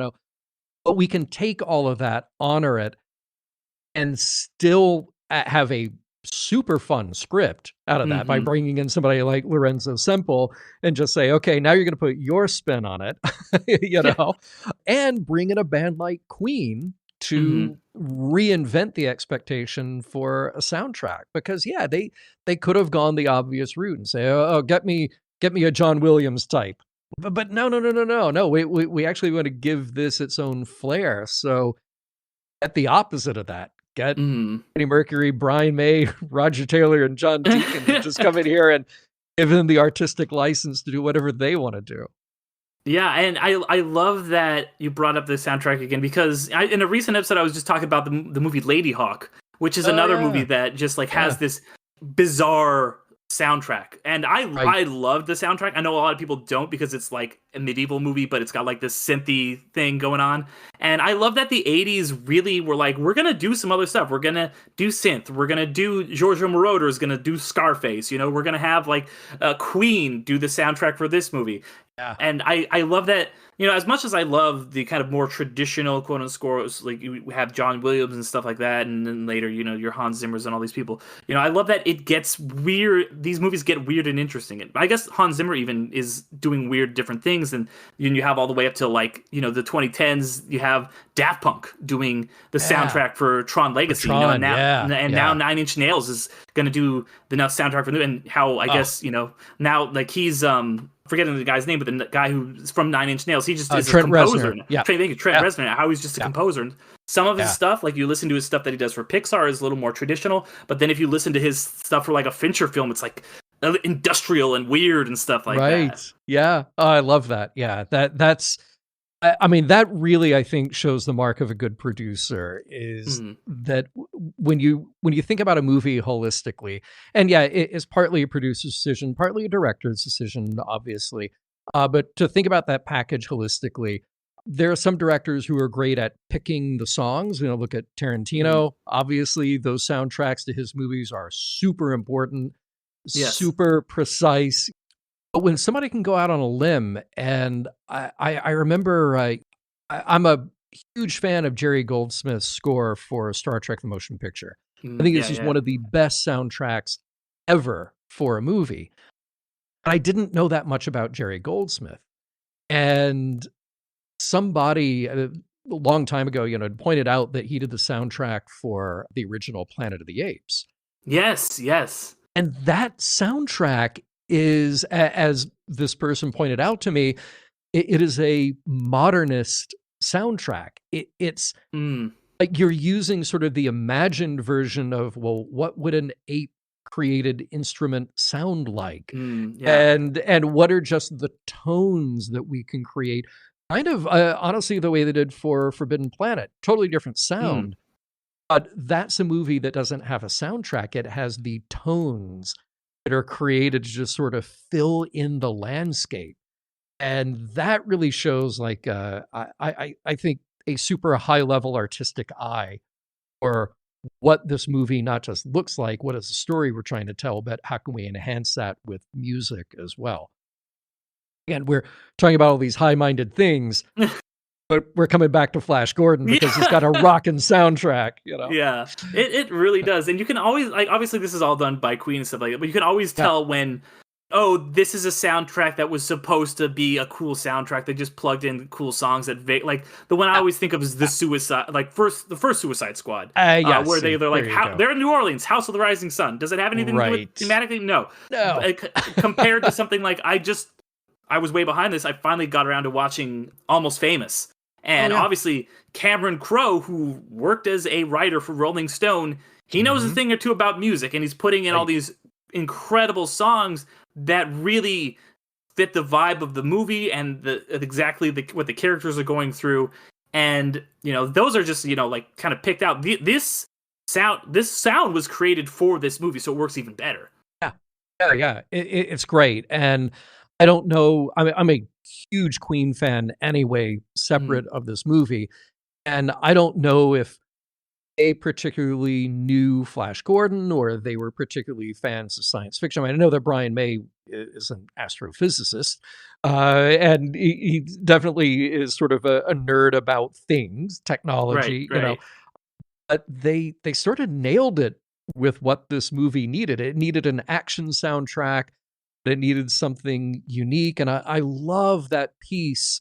But we can take all of that, honor it, and still have a super fun script out of that by bringing in somebody like Lorenzo Semple and just say, okay, now you're going to put your spin on it, and bring in a band like Queen to reinvent the expectation for a soundtrack because they could have gone the obvious route and say, oh, get me a John Williams type. But no. We actually want to give this its own flair. So at the opposite of that, get Freddie Mercury, Brian May, Roger Taylor, and John Deacon to just come in here and give them the artistic license to do whatever they want to do. Yeah, and I love that you brought up the soundtrack again because in a recent episode I was just talking about the movie Lady Hawk, which is another movie that just like has this bizarre soundtrack. And I love the soundtrack. I know a lot of people don't because it's like a medieval movie, but it's got like this synthy thing going on. And I love that the 80s really were like, we're going to do some other stuff. We're going to do synth. We're going to do Giorgio Moroder is going to do Scarface. We're going to have like Queen do the soundtrack for this movie. Yeah. And I love that, as much as I love the kind of more traditional quote unquote scores, like you have John Williams and stuff like that, and then later, your Hans Zimmers and all these people, I love that it gets weird. These movies get weird and interesting. And I guess Hans Zimmer even is doing weird different things. And you have all the way up to like, the 2010s, you have Daft Punk doing the soundtrack for Tron Legacy. Now 9 Inch Nails is going to do the soundtrack for new, and how I guess, now like he's, forgetting the guy's name, but the guy who's from 9 Inch Nails, he just is a composer. Trent Reznor. How he's just a composer. And some of his stuff, like you listen to his stuff that he does for Pixar, is a little more traditional. But then if you listen to his stuff for like a Fincher film, it's like industrial and weird and stuff like that. Right. Yeah. Oh, I love that. Yeah. That's. I mean, that really, I think, shows the mark of a good producer is that when you think about a movie holistically, and it's partly a producer's decision, partly a director's decision, obviously, but to think about that package holistically, there are some directors who are great at picking the songs. Look at Tarantino. Obviously, those soundtracks to his movies are super important, super precise. But when somebody can go out on a limb, and I remember I'm a huge fan of Jerry Goldsmith's score for Star Trek: The Motion Picture. I think this is one of the best soundtracks ever for a movie. I didn't know that much about Jerry Goldsmith. And somebody a long time ago, had pointed out that he did the soundtrack for the original Planet of the Apes. Yes, yes. And that soundtrack is, as this person pointed out to me, it is a modernist soundtrack. It's like you're using sort of the imagined version of, well, what would an ape created instrument sound like? And what are just the tones that we can create? Kind of, honestly, the way they did for Forbidden Planet. Totally different sound. But that's a movie that doesn't have a soundtrack. It has the tones that are created to just sort of fill in the landscape. And that really shows, like, I think, a super high-level artistic eye for what this movie not just looks like, what is the story we're trying to tell, but how can we enhance that with music as well? Again, we're talking about all these high-minded things, but we're coming back to Flash Gordon because he's got a rockin' soundtrack, Yeah, it really does. And you can always, like, obviously this is all done by Queen and stuff like that, but you can always tell when, oh, this is a soundtrack that was supposed to be a cool soundtrack. They just plugged in cool songs that, like, the one I always think of is the first Suicide Squad, where they're like, they're in New Orleans, House of the Rising Sun. Does it have anything to do with thematically? No. Compared to something like, I was way behind this. I finally got around to watching Almost Famous. And obviously, Cameron Crowe, who worked as a writer for Rolling Stone, he knows a thing or two about music, and he's putting in all these incredible songs that really fit the vibe of the movie and what the characters are going through. And, those are just, like, kind of picked out. This sound was created for this movie, so it works even better. Yeah. It's great. And I don't know. I'm a huge Queen fan anyway, separate of this movie. And I don't know if they particularly knew Flash Gordon or they were particularly fans of science fiction. I know that Brian May is an astrophysicist, and he definitely is sort of a nerd about things, technology, But they sort of nailed it with what this movie needed. It needed an action soundtrack. It needed something unique. And I love that piece.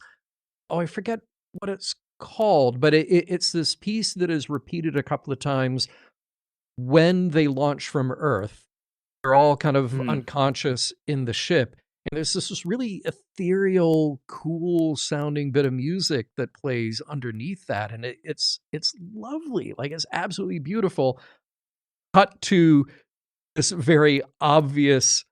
Oh, I forget what it's called, but it's this piece that is repeated a couple of times when they launch from Earth. They're all kind of unconscious in the ship. And there's this really ethereal, cool sounding bit of music that plays underneath that. And it's lovely. Like, it's absolutely beautiful. Cut to this very obvious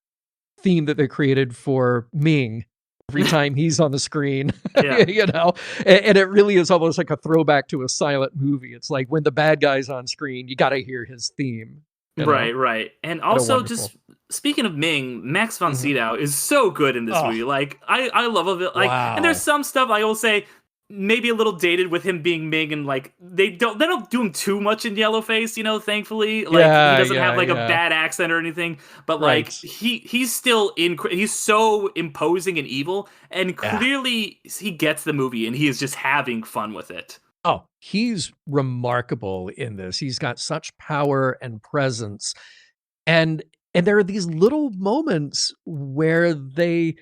theme that they created for Ming every time he's on the screen, and it really is almost like a throwback to a silent movie. It's like when the bad guy's on screen, you got to hear his theme. Right. And also, just speaking of Ming, Max von Sydow is so good in this movie. Like, I love it. Like, and there's some stuff I will say maybe a little dated with him being Ming, and like they don't do him too much in Yellowface, thankfully. Like, he doesn't have like a bad accent or anything, but like he's still he's so imposing and evil, and clearly he gets the movie and he is just having fun with it. Oh, he's remarkable in this. He's got such power and presence. And there are these little moments where they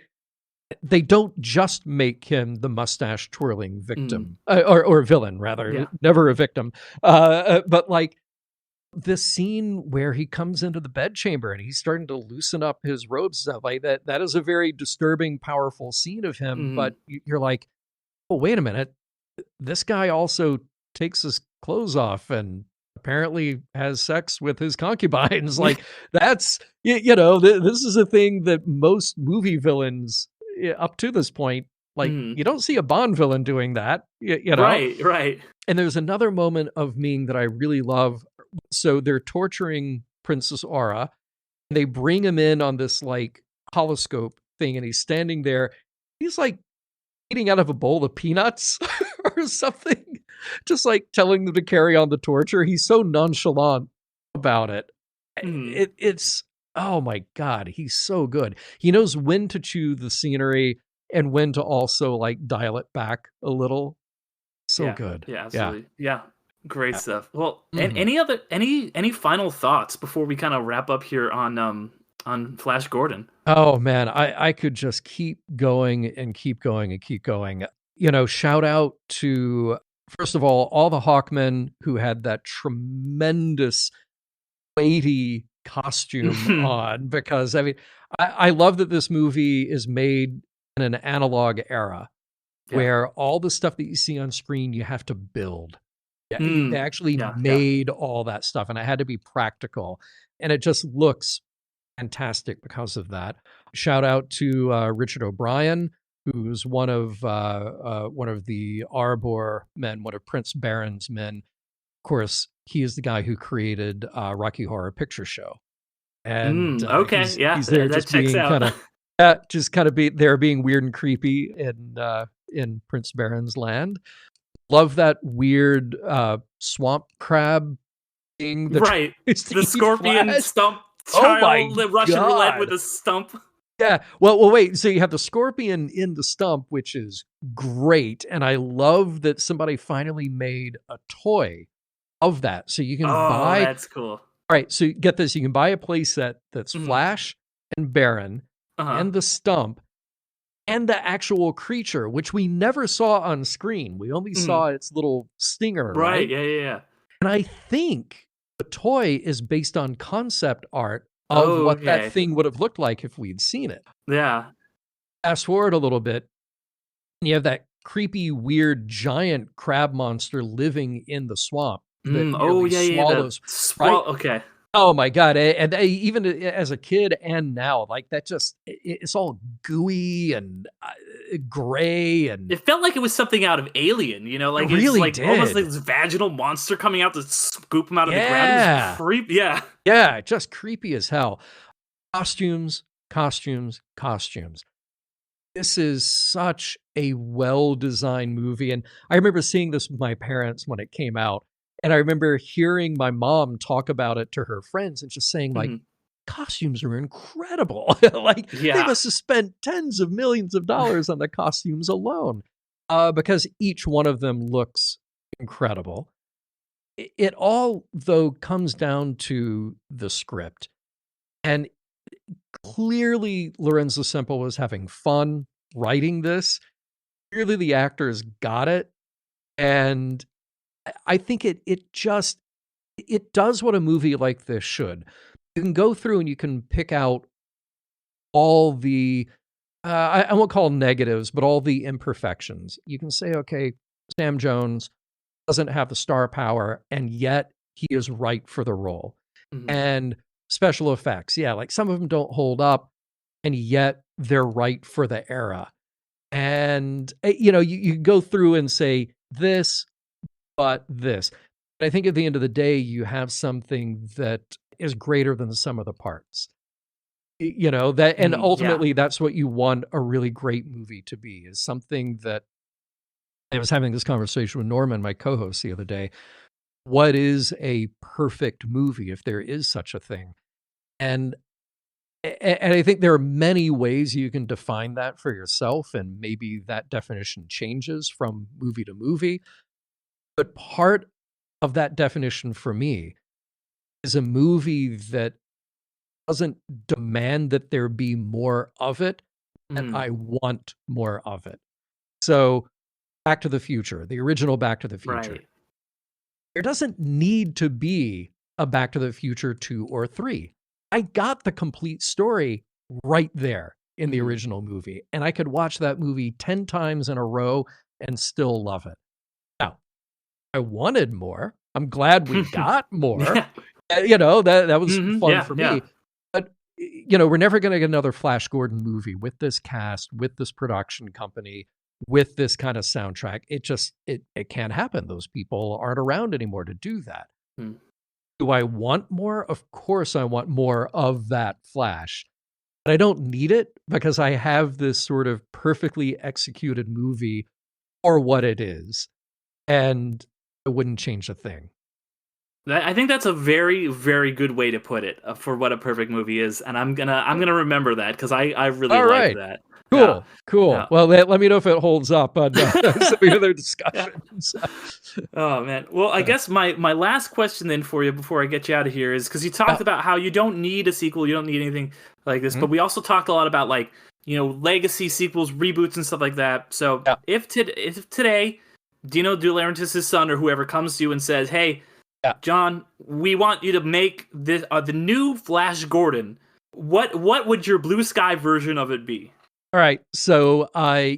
don't just make him the mustache twirling victim or villain, rather, never a victim. But like this scene where he comes into the bedchamber and he's starting to loosen up his robes, stuff like that. That is a very disturbing, powerful scene of him. But you're like, oh, wait a minute. This guy also takes his clothes off and apparently has sex with his concubines. Like, that's, this is a thing that most movie villains up to this point, like, you don't see a Bond villain doing that, Right. And there's another moment of Ming that I really love. So they're torturing Princess Aura. And they bring him in on this like holoscope thing, and he's standing there. He's like eating out of a bowl of peanuts or something, just like telling them to carry on the torture. He's so nonchalant about it. It's oh my God, he's so good. He knows when to chew the scenery and when to also like dial it back a little. So good. Yeah, absolutely. Yeah. Great stuff. Well, Mhm. any final thoughts before we kind of wrap up here on Flash Gordon? Oh man, I could just keep going and keep going and keep going. You know, shout out to, first of all the Hawkmen who had that tremendous weighty costume on, because I mean, I love that this movie is made in an analog era Yeah. where all the stuff that you see on screen you have to build. Yeah, they actually Yeah, made all that stuff, and it had to be practical, and it just looks fantastic because of that. Shout out to Richard O'Brien, who's one of the Arbor men, one of Prince Baron's men. Of course, he is the guy who created Rocky Horror Picture Show, and Okay, he's there that just checks being out. kind of be there being weird and creepy in Prince Baron's land. Love that weird swamp crab thing. Right. The scorpion Flash. stump Oh my child, the Russian roulette with God. a stump. Yeah. Well, wait. So you have the scorpion in the stump, which is great. And I love that somebody finally made a toy of that. So you can Oh, buy. that's cool. All right. So get this. You can buy a playset that's Flash and Baron and the stump and the actual creature, which we never saw on screen. We only saw its little stinger. Right. Yeah. And I think the toy is based on concept art of what that thing would have looked like if we'd seen it. Yeah. Fast forward a little bit, and you have that creepy, weird, giant crab monster living in the swamp. That swallows. Right? Okay. Oh my God. And even as a kid and now, like that just, it's all gooey and gray. And it felt like it was something out of Alien, you know, like it really like did. Almost like this vaginal monster coming out to scoop him out of the ground. It was creepy. Yeah. Yeah. Just creepy as hell. Costumes. This is such a well-designed movie. And I remember seeing this with my parents when it came out. And I remember hearing my mom talk about it to her friends and just saying, like, costumes are incredible. Like, they must have spent tens of millions of dollars on the costumes alone, because each one of them looks incredible. It all, though, comes down to the script. And clearly, Lorenzo Semple was having fun writing this. Clearly, the actors got it. And I think it does what a movie like this should. You can go through and you can pick out all the, I won't call them negatives, but all the imperfections. You can say, okay, Sam Jones doesn't have the star power, and yet he is right for the role. And special effects, like some of them don't hold up, and yet they're right for the era. And, you go through and say this, but this. But I think at the end of the day, you have something that is greater than the sum of the parts. That, and ultimately that's what you want a really great movie to be, is something that, I was having this conversation with Norman, my co-host, the other day. What is a perfect movie, if there is such a thing? And I think there are many ways you can define that for yourself, and maybe that definition changes from movie to movie. But part of that definition for me is a movie that doesn't demand that there be more of it, and I want more of it. So, Back to the Future, the original Back to the Future. Right. There doesn't need to be a Back to the Future 2 or 3. I got the complete story right there in the original movie, and I could watch that movie 10 times in a row and still love it. Now, I wanted more. I'm glad we got more. That was fun for me. But, we're never going to get another Flash Gordon movie with this cast, with this production company, with this kind of soundtrack. It can't happen. Those people aren't around anymore to do that. Do I want more? Of course I want more of that Flash. But I don't need it, because I have this sort of perfectly executed movie for what it is. And I wouldn't change a thing. I think that's a very, very good way to put it for what a perfect movie is, and I'm gonna remember that, because I really like that. Cool. Yeah. Well, let me know if it holds up on some of the other discussions. Oh man. Well, I guess my last question then for you before I get you out of here is because you talked about how you don't need a sequel, you don't need anything like this, but we also talked a lot about like, you know, legacy sequels, reboots, and stuff like that. So if today Dino De Laurentiis' son or whoever comes to you and says, "Hey, John, we want you to make this the new Flash Gordon," what would your blue sky version of it be? All right, so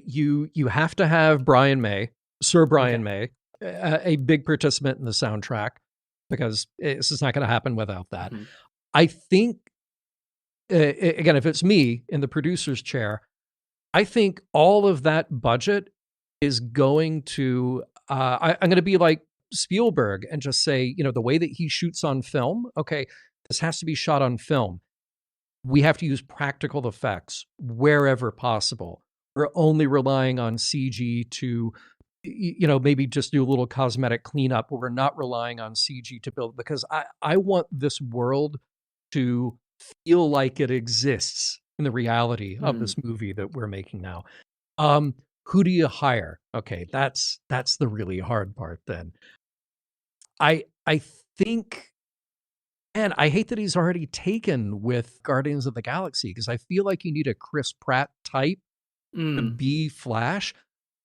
you have to have Sir Brian May, a big participant in the soundtrack, because this is not going to happen without that. Mm-hmm. I think, again, if it's me in the producer's chair, I think all of that budget is going to, I'm going to be like Spielberg and just say, you know, the way that he shoots on film, okay, this has to be shot on film. We have to use practical effects wherever possible. We're only relying on CG to, you know, maybe just do a little cosmetic cleanup, but we're not relying on CG to build, because I want this world to feel like it exists in the reality of this movie that we're making now. Who do you hire? Okay, that's the really hard part then. I think, and I hate that he's already taken with Guardians of the Galaxy, because I feel like you need a Chris Pratt type to be Flash,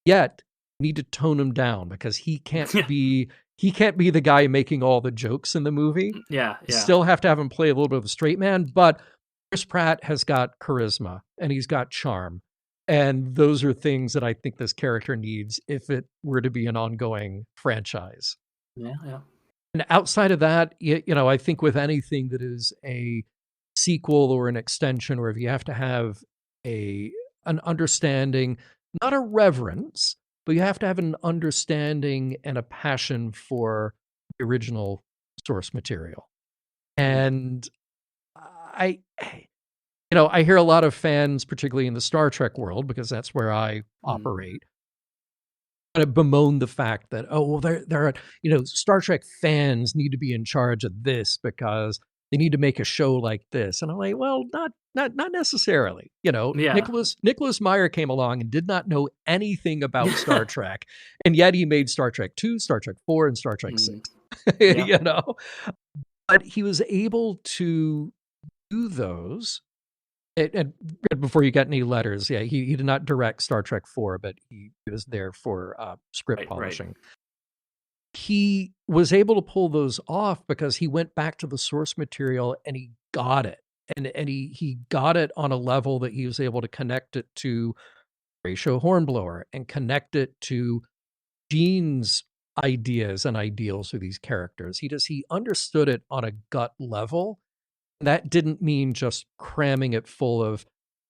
yet you need to tone him down because he can't be the guy making all the jokes in the movie. Yeah. You still have to have him play a little bit of a straight man, but Chris Pratt has got charisma and he's got charm. And those are things that I think this character needs if it were to be an ongoing franchise. Yeah. And outside of that, you know, I think with anything that is a sequel or an extension, or if you have to have an understanding, not a reverence, but you have to have an understanding and a passion for the original source material. And I hear a lot of fans, particularly in the Star Trek world, because that's where I operate, kind of bemoan the fact that, there are, you know, Star Trek fans need to be in charge of this because they need to make a show like this. And I'm like, well, not necessarily. You know, Nicholas Meyer came along and did not know anything about Star Trek, and yet he made Star Trek 2, Star Trek 4, and Star Trek 6. You know, but he was able to do those. And before you got any letters, he did not direct Star Trek 4, but he was there for script polishing. Right. He was able to pull those off because he went back to the source material and he got it. And he got it on a level that he was able to connect it to Horatio Hornblower and connect it to Gene's ideas and ideals for these characters. He understood it on a gut level. That didn't mean just cramming it full of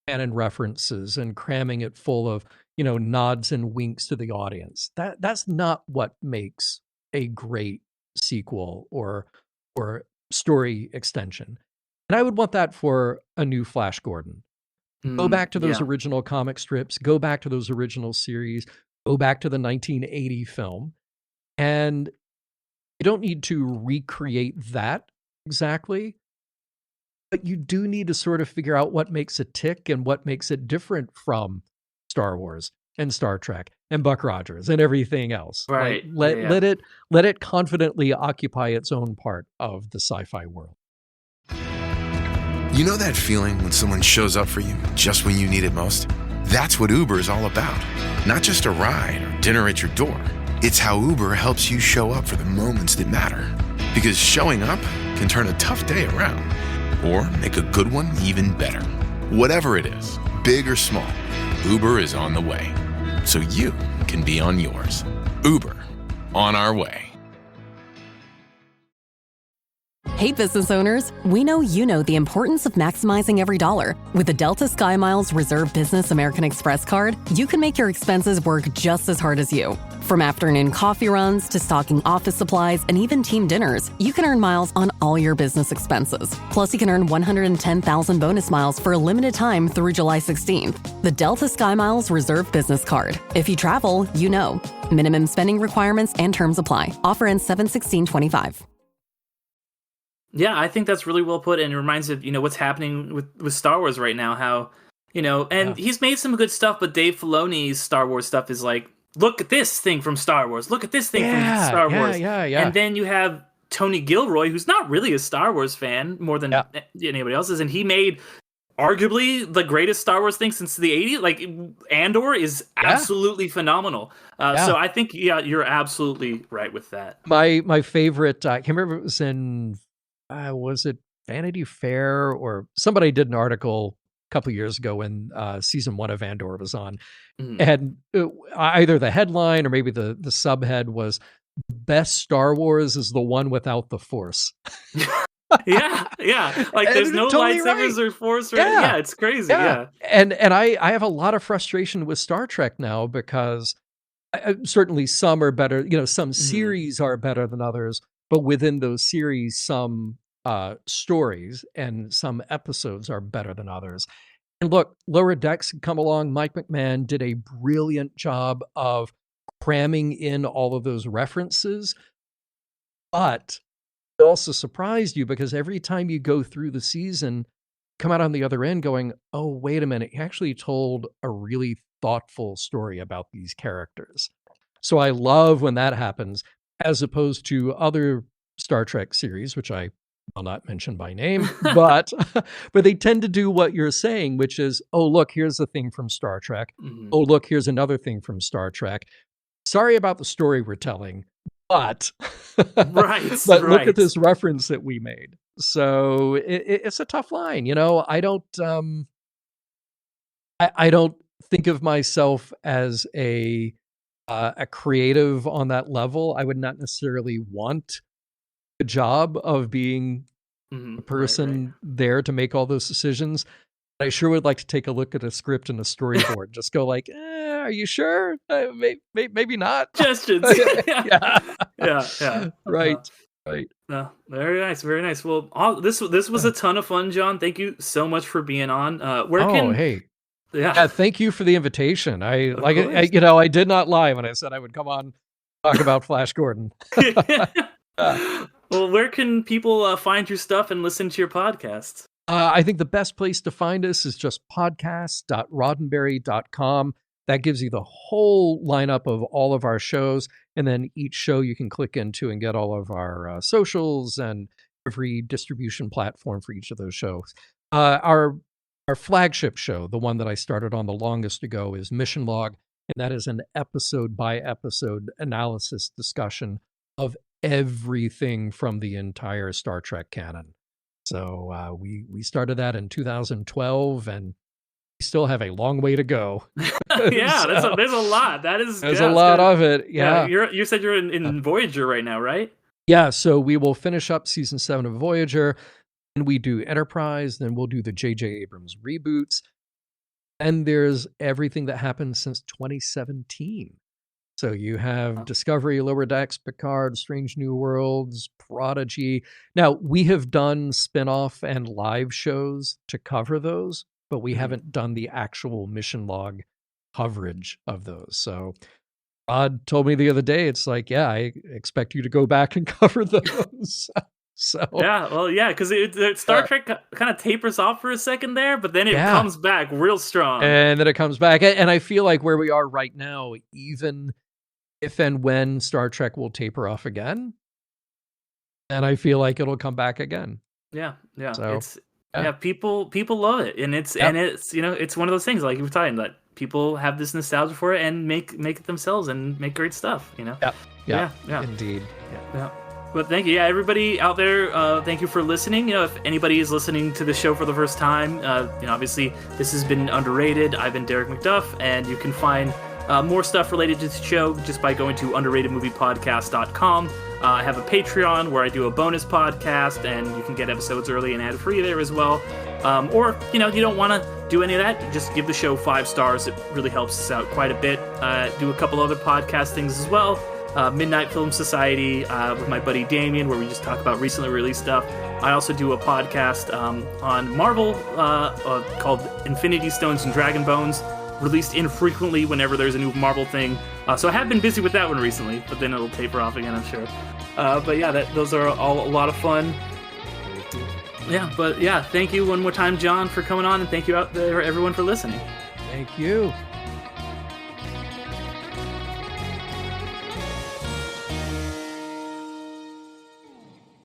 canon references and cramming it full of, you know, nods and winks to the audience. That's not what makes a great sequel or story extension. And I would want that for a new Flash Gordon. Go back to those original comic strips, go back to those original series, go back to the 1980 film. And you don't need to recreate that exactly, but you do need to sort of figure out what makes it tick and what makes it different from Star Wars and Star Trek and Buck Rogers and everything else. Right. Like, let it confidently occupy its own part of the sci-fi world. You know that feeling when someone shows up for you just when you need it most? That's what Uber is all about. Not just a ride or dinner at your door. It's how Uber helps you show up for the moments that matter. Because showing up can turn a tough day around or make a good one even better. Whatever it is, big or small, Uber is on the way. So you can be on yours. Uber, on our way. Hey, business owners, we know you know the importance of maximizing every dollar. With the Delta SkyMiles Reserve Business American Express card, you can make your expenses work just as hard as you. From afternoon coffee runs to stocking office supplies and even team dinners, you can earn miles on all your business expenses. Plus, you can earn 110,000 bonus miles for a limited time through July 16th. The Delta SkyMiles Reserve Business Card. If you travel, you know. Minimum spending requirements and terms apply. Offer ends 7/16/25. Yeah, I think that's really well put, and it reminds of, you know, what's happening with Star Wars right now, how, And he's made some good stuff, but Dave Filoni's Star Wars stuff is like, look at this thing from Star Wars, look at this thing from Star Wars. Yeah. And then you have Tony Gilroy, who's not really a Star Wars fan more than anybody else is, and he made arguably the greatest Star Wars thing since the 80s. Like, Andor is absolutely phenomenal. So I think, you're absolutely right with that. My favorite, I can't remember if it was in, was it Vanity Fair, or somebody did an article a couple years ago when season 1 of Andor was on. And either the headline or maybe the subhead was, best Star Wars is the one without the Force. yeah. Like, there's no totally lightsabers or Force. Yeah, it's crazy. Yeah. And I have a lot of frustration with Star Trek now, because certainly some are better. Some series are better than others, but within those series, some stories and some episodes are better than others. And look, Lower Decks had come along. Mike McMahon did a brilliant job of cramming in all of those references, but it also surprised you, because every time you go through the season, come out on the other end going, oh, wait a minute, he actually told a really thoughtful story about these characters. So I love when that happens, as opposed to other Star Trek series, which I will not mention by name, but they tend to do what you're saying, which is, oh, look, here's a thing from Star Trek. Oh, look, here's another thing from Star Trek. Sorry about the story we're telling, but look at this reference that we made. So it's a tough line. I don't think of myself as a creative on that level. I would not necessarily want the job of being a person there to make all those decisions. I sure would like to take a look at a script and a storyboard. Just go like, are you sure? Maybe not. Suggestions. Yeah. Right. No, very nice, very nice. Well, this was a ton of fun, John. Thank you so much for being on. Thank you for the invitation. I did not lie when I said I would come on talk about Flash Gordon. Well, where can people find your stuff and listen to your podcasts? I think the best place to find us is just podcast.roddenberry.com. That gives you the whole lineup of all of our shows. And then each show you can click into and get all of our socials and every distribution platform for each of those shows. Our flagship show, the one that I started on the longest ago, is Mission Log. And that is an episode by episode analysis discussion of everything from the entire Star Trek canon. So we started that in 2012, and we still have a long way to go. There's a lot. There's a lot of it. Yeah. You said you're in Voyager right now, right? Yeah. So we will finish up season 7 of Voyager, and we do Enterprise. Then we'll do the J.J. Abrams reboots, and there's everything that happened since 2017. So you have Discovery, Lower Decks, Picard, Strange New Worlds, Prodigy. Now, we have done spin-off and live shows to cover those, but we haven't done the actual Mission Log coverage of those. So Rod told me the other day, it's like, I expect you to go back and cover those. So because Star Trek kind of tapers off for a second there, but then it comes back real strong. And then it comes back. And I feel like where we are right now, even if and when Star Trek will taper off again, and I feel like it'll come back again. Yeah. So, people love it, and it's it's one of those things like you were talking that people have this nostalgia for it and make it themselves and make great stuff. Yeah. Indeed. Yeah. But thank you, everybody out there. Thank you for listening. If anybody is listening to the show for the first time, obviously this has been Underrated. I've been Derek McDuff, and you can find more stuff related to the show just by going to underratedmoviepodcast.com. I have a Patreon where I do a bonus podcast, and you can get episodes early and ad-free there as well. Or, you don't want to do any of that, just give the show 5 stars. It really helps us out quite a bit. Do a couple other podcast things as well. Midnight Film Society with my buddy Damien, where we just talk about recently released stuff. I also do a podcast on Marvel called Infinity Stones and Dragon Bones, released infrequently whenever there's a new Marvel thing. So I have been busy with that one recently, but then it'll taper off again, I'm sure. Those are all a lot of fun. Yeah, but yeah, thank you one more time, John, for coming on, and thank you out there, everyone, for listening. Thank you.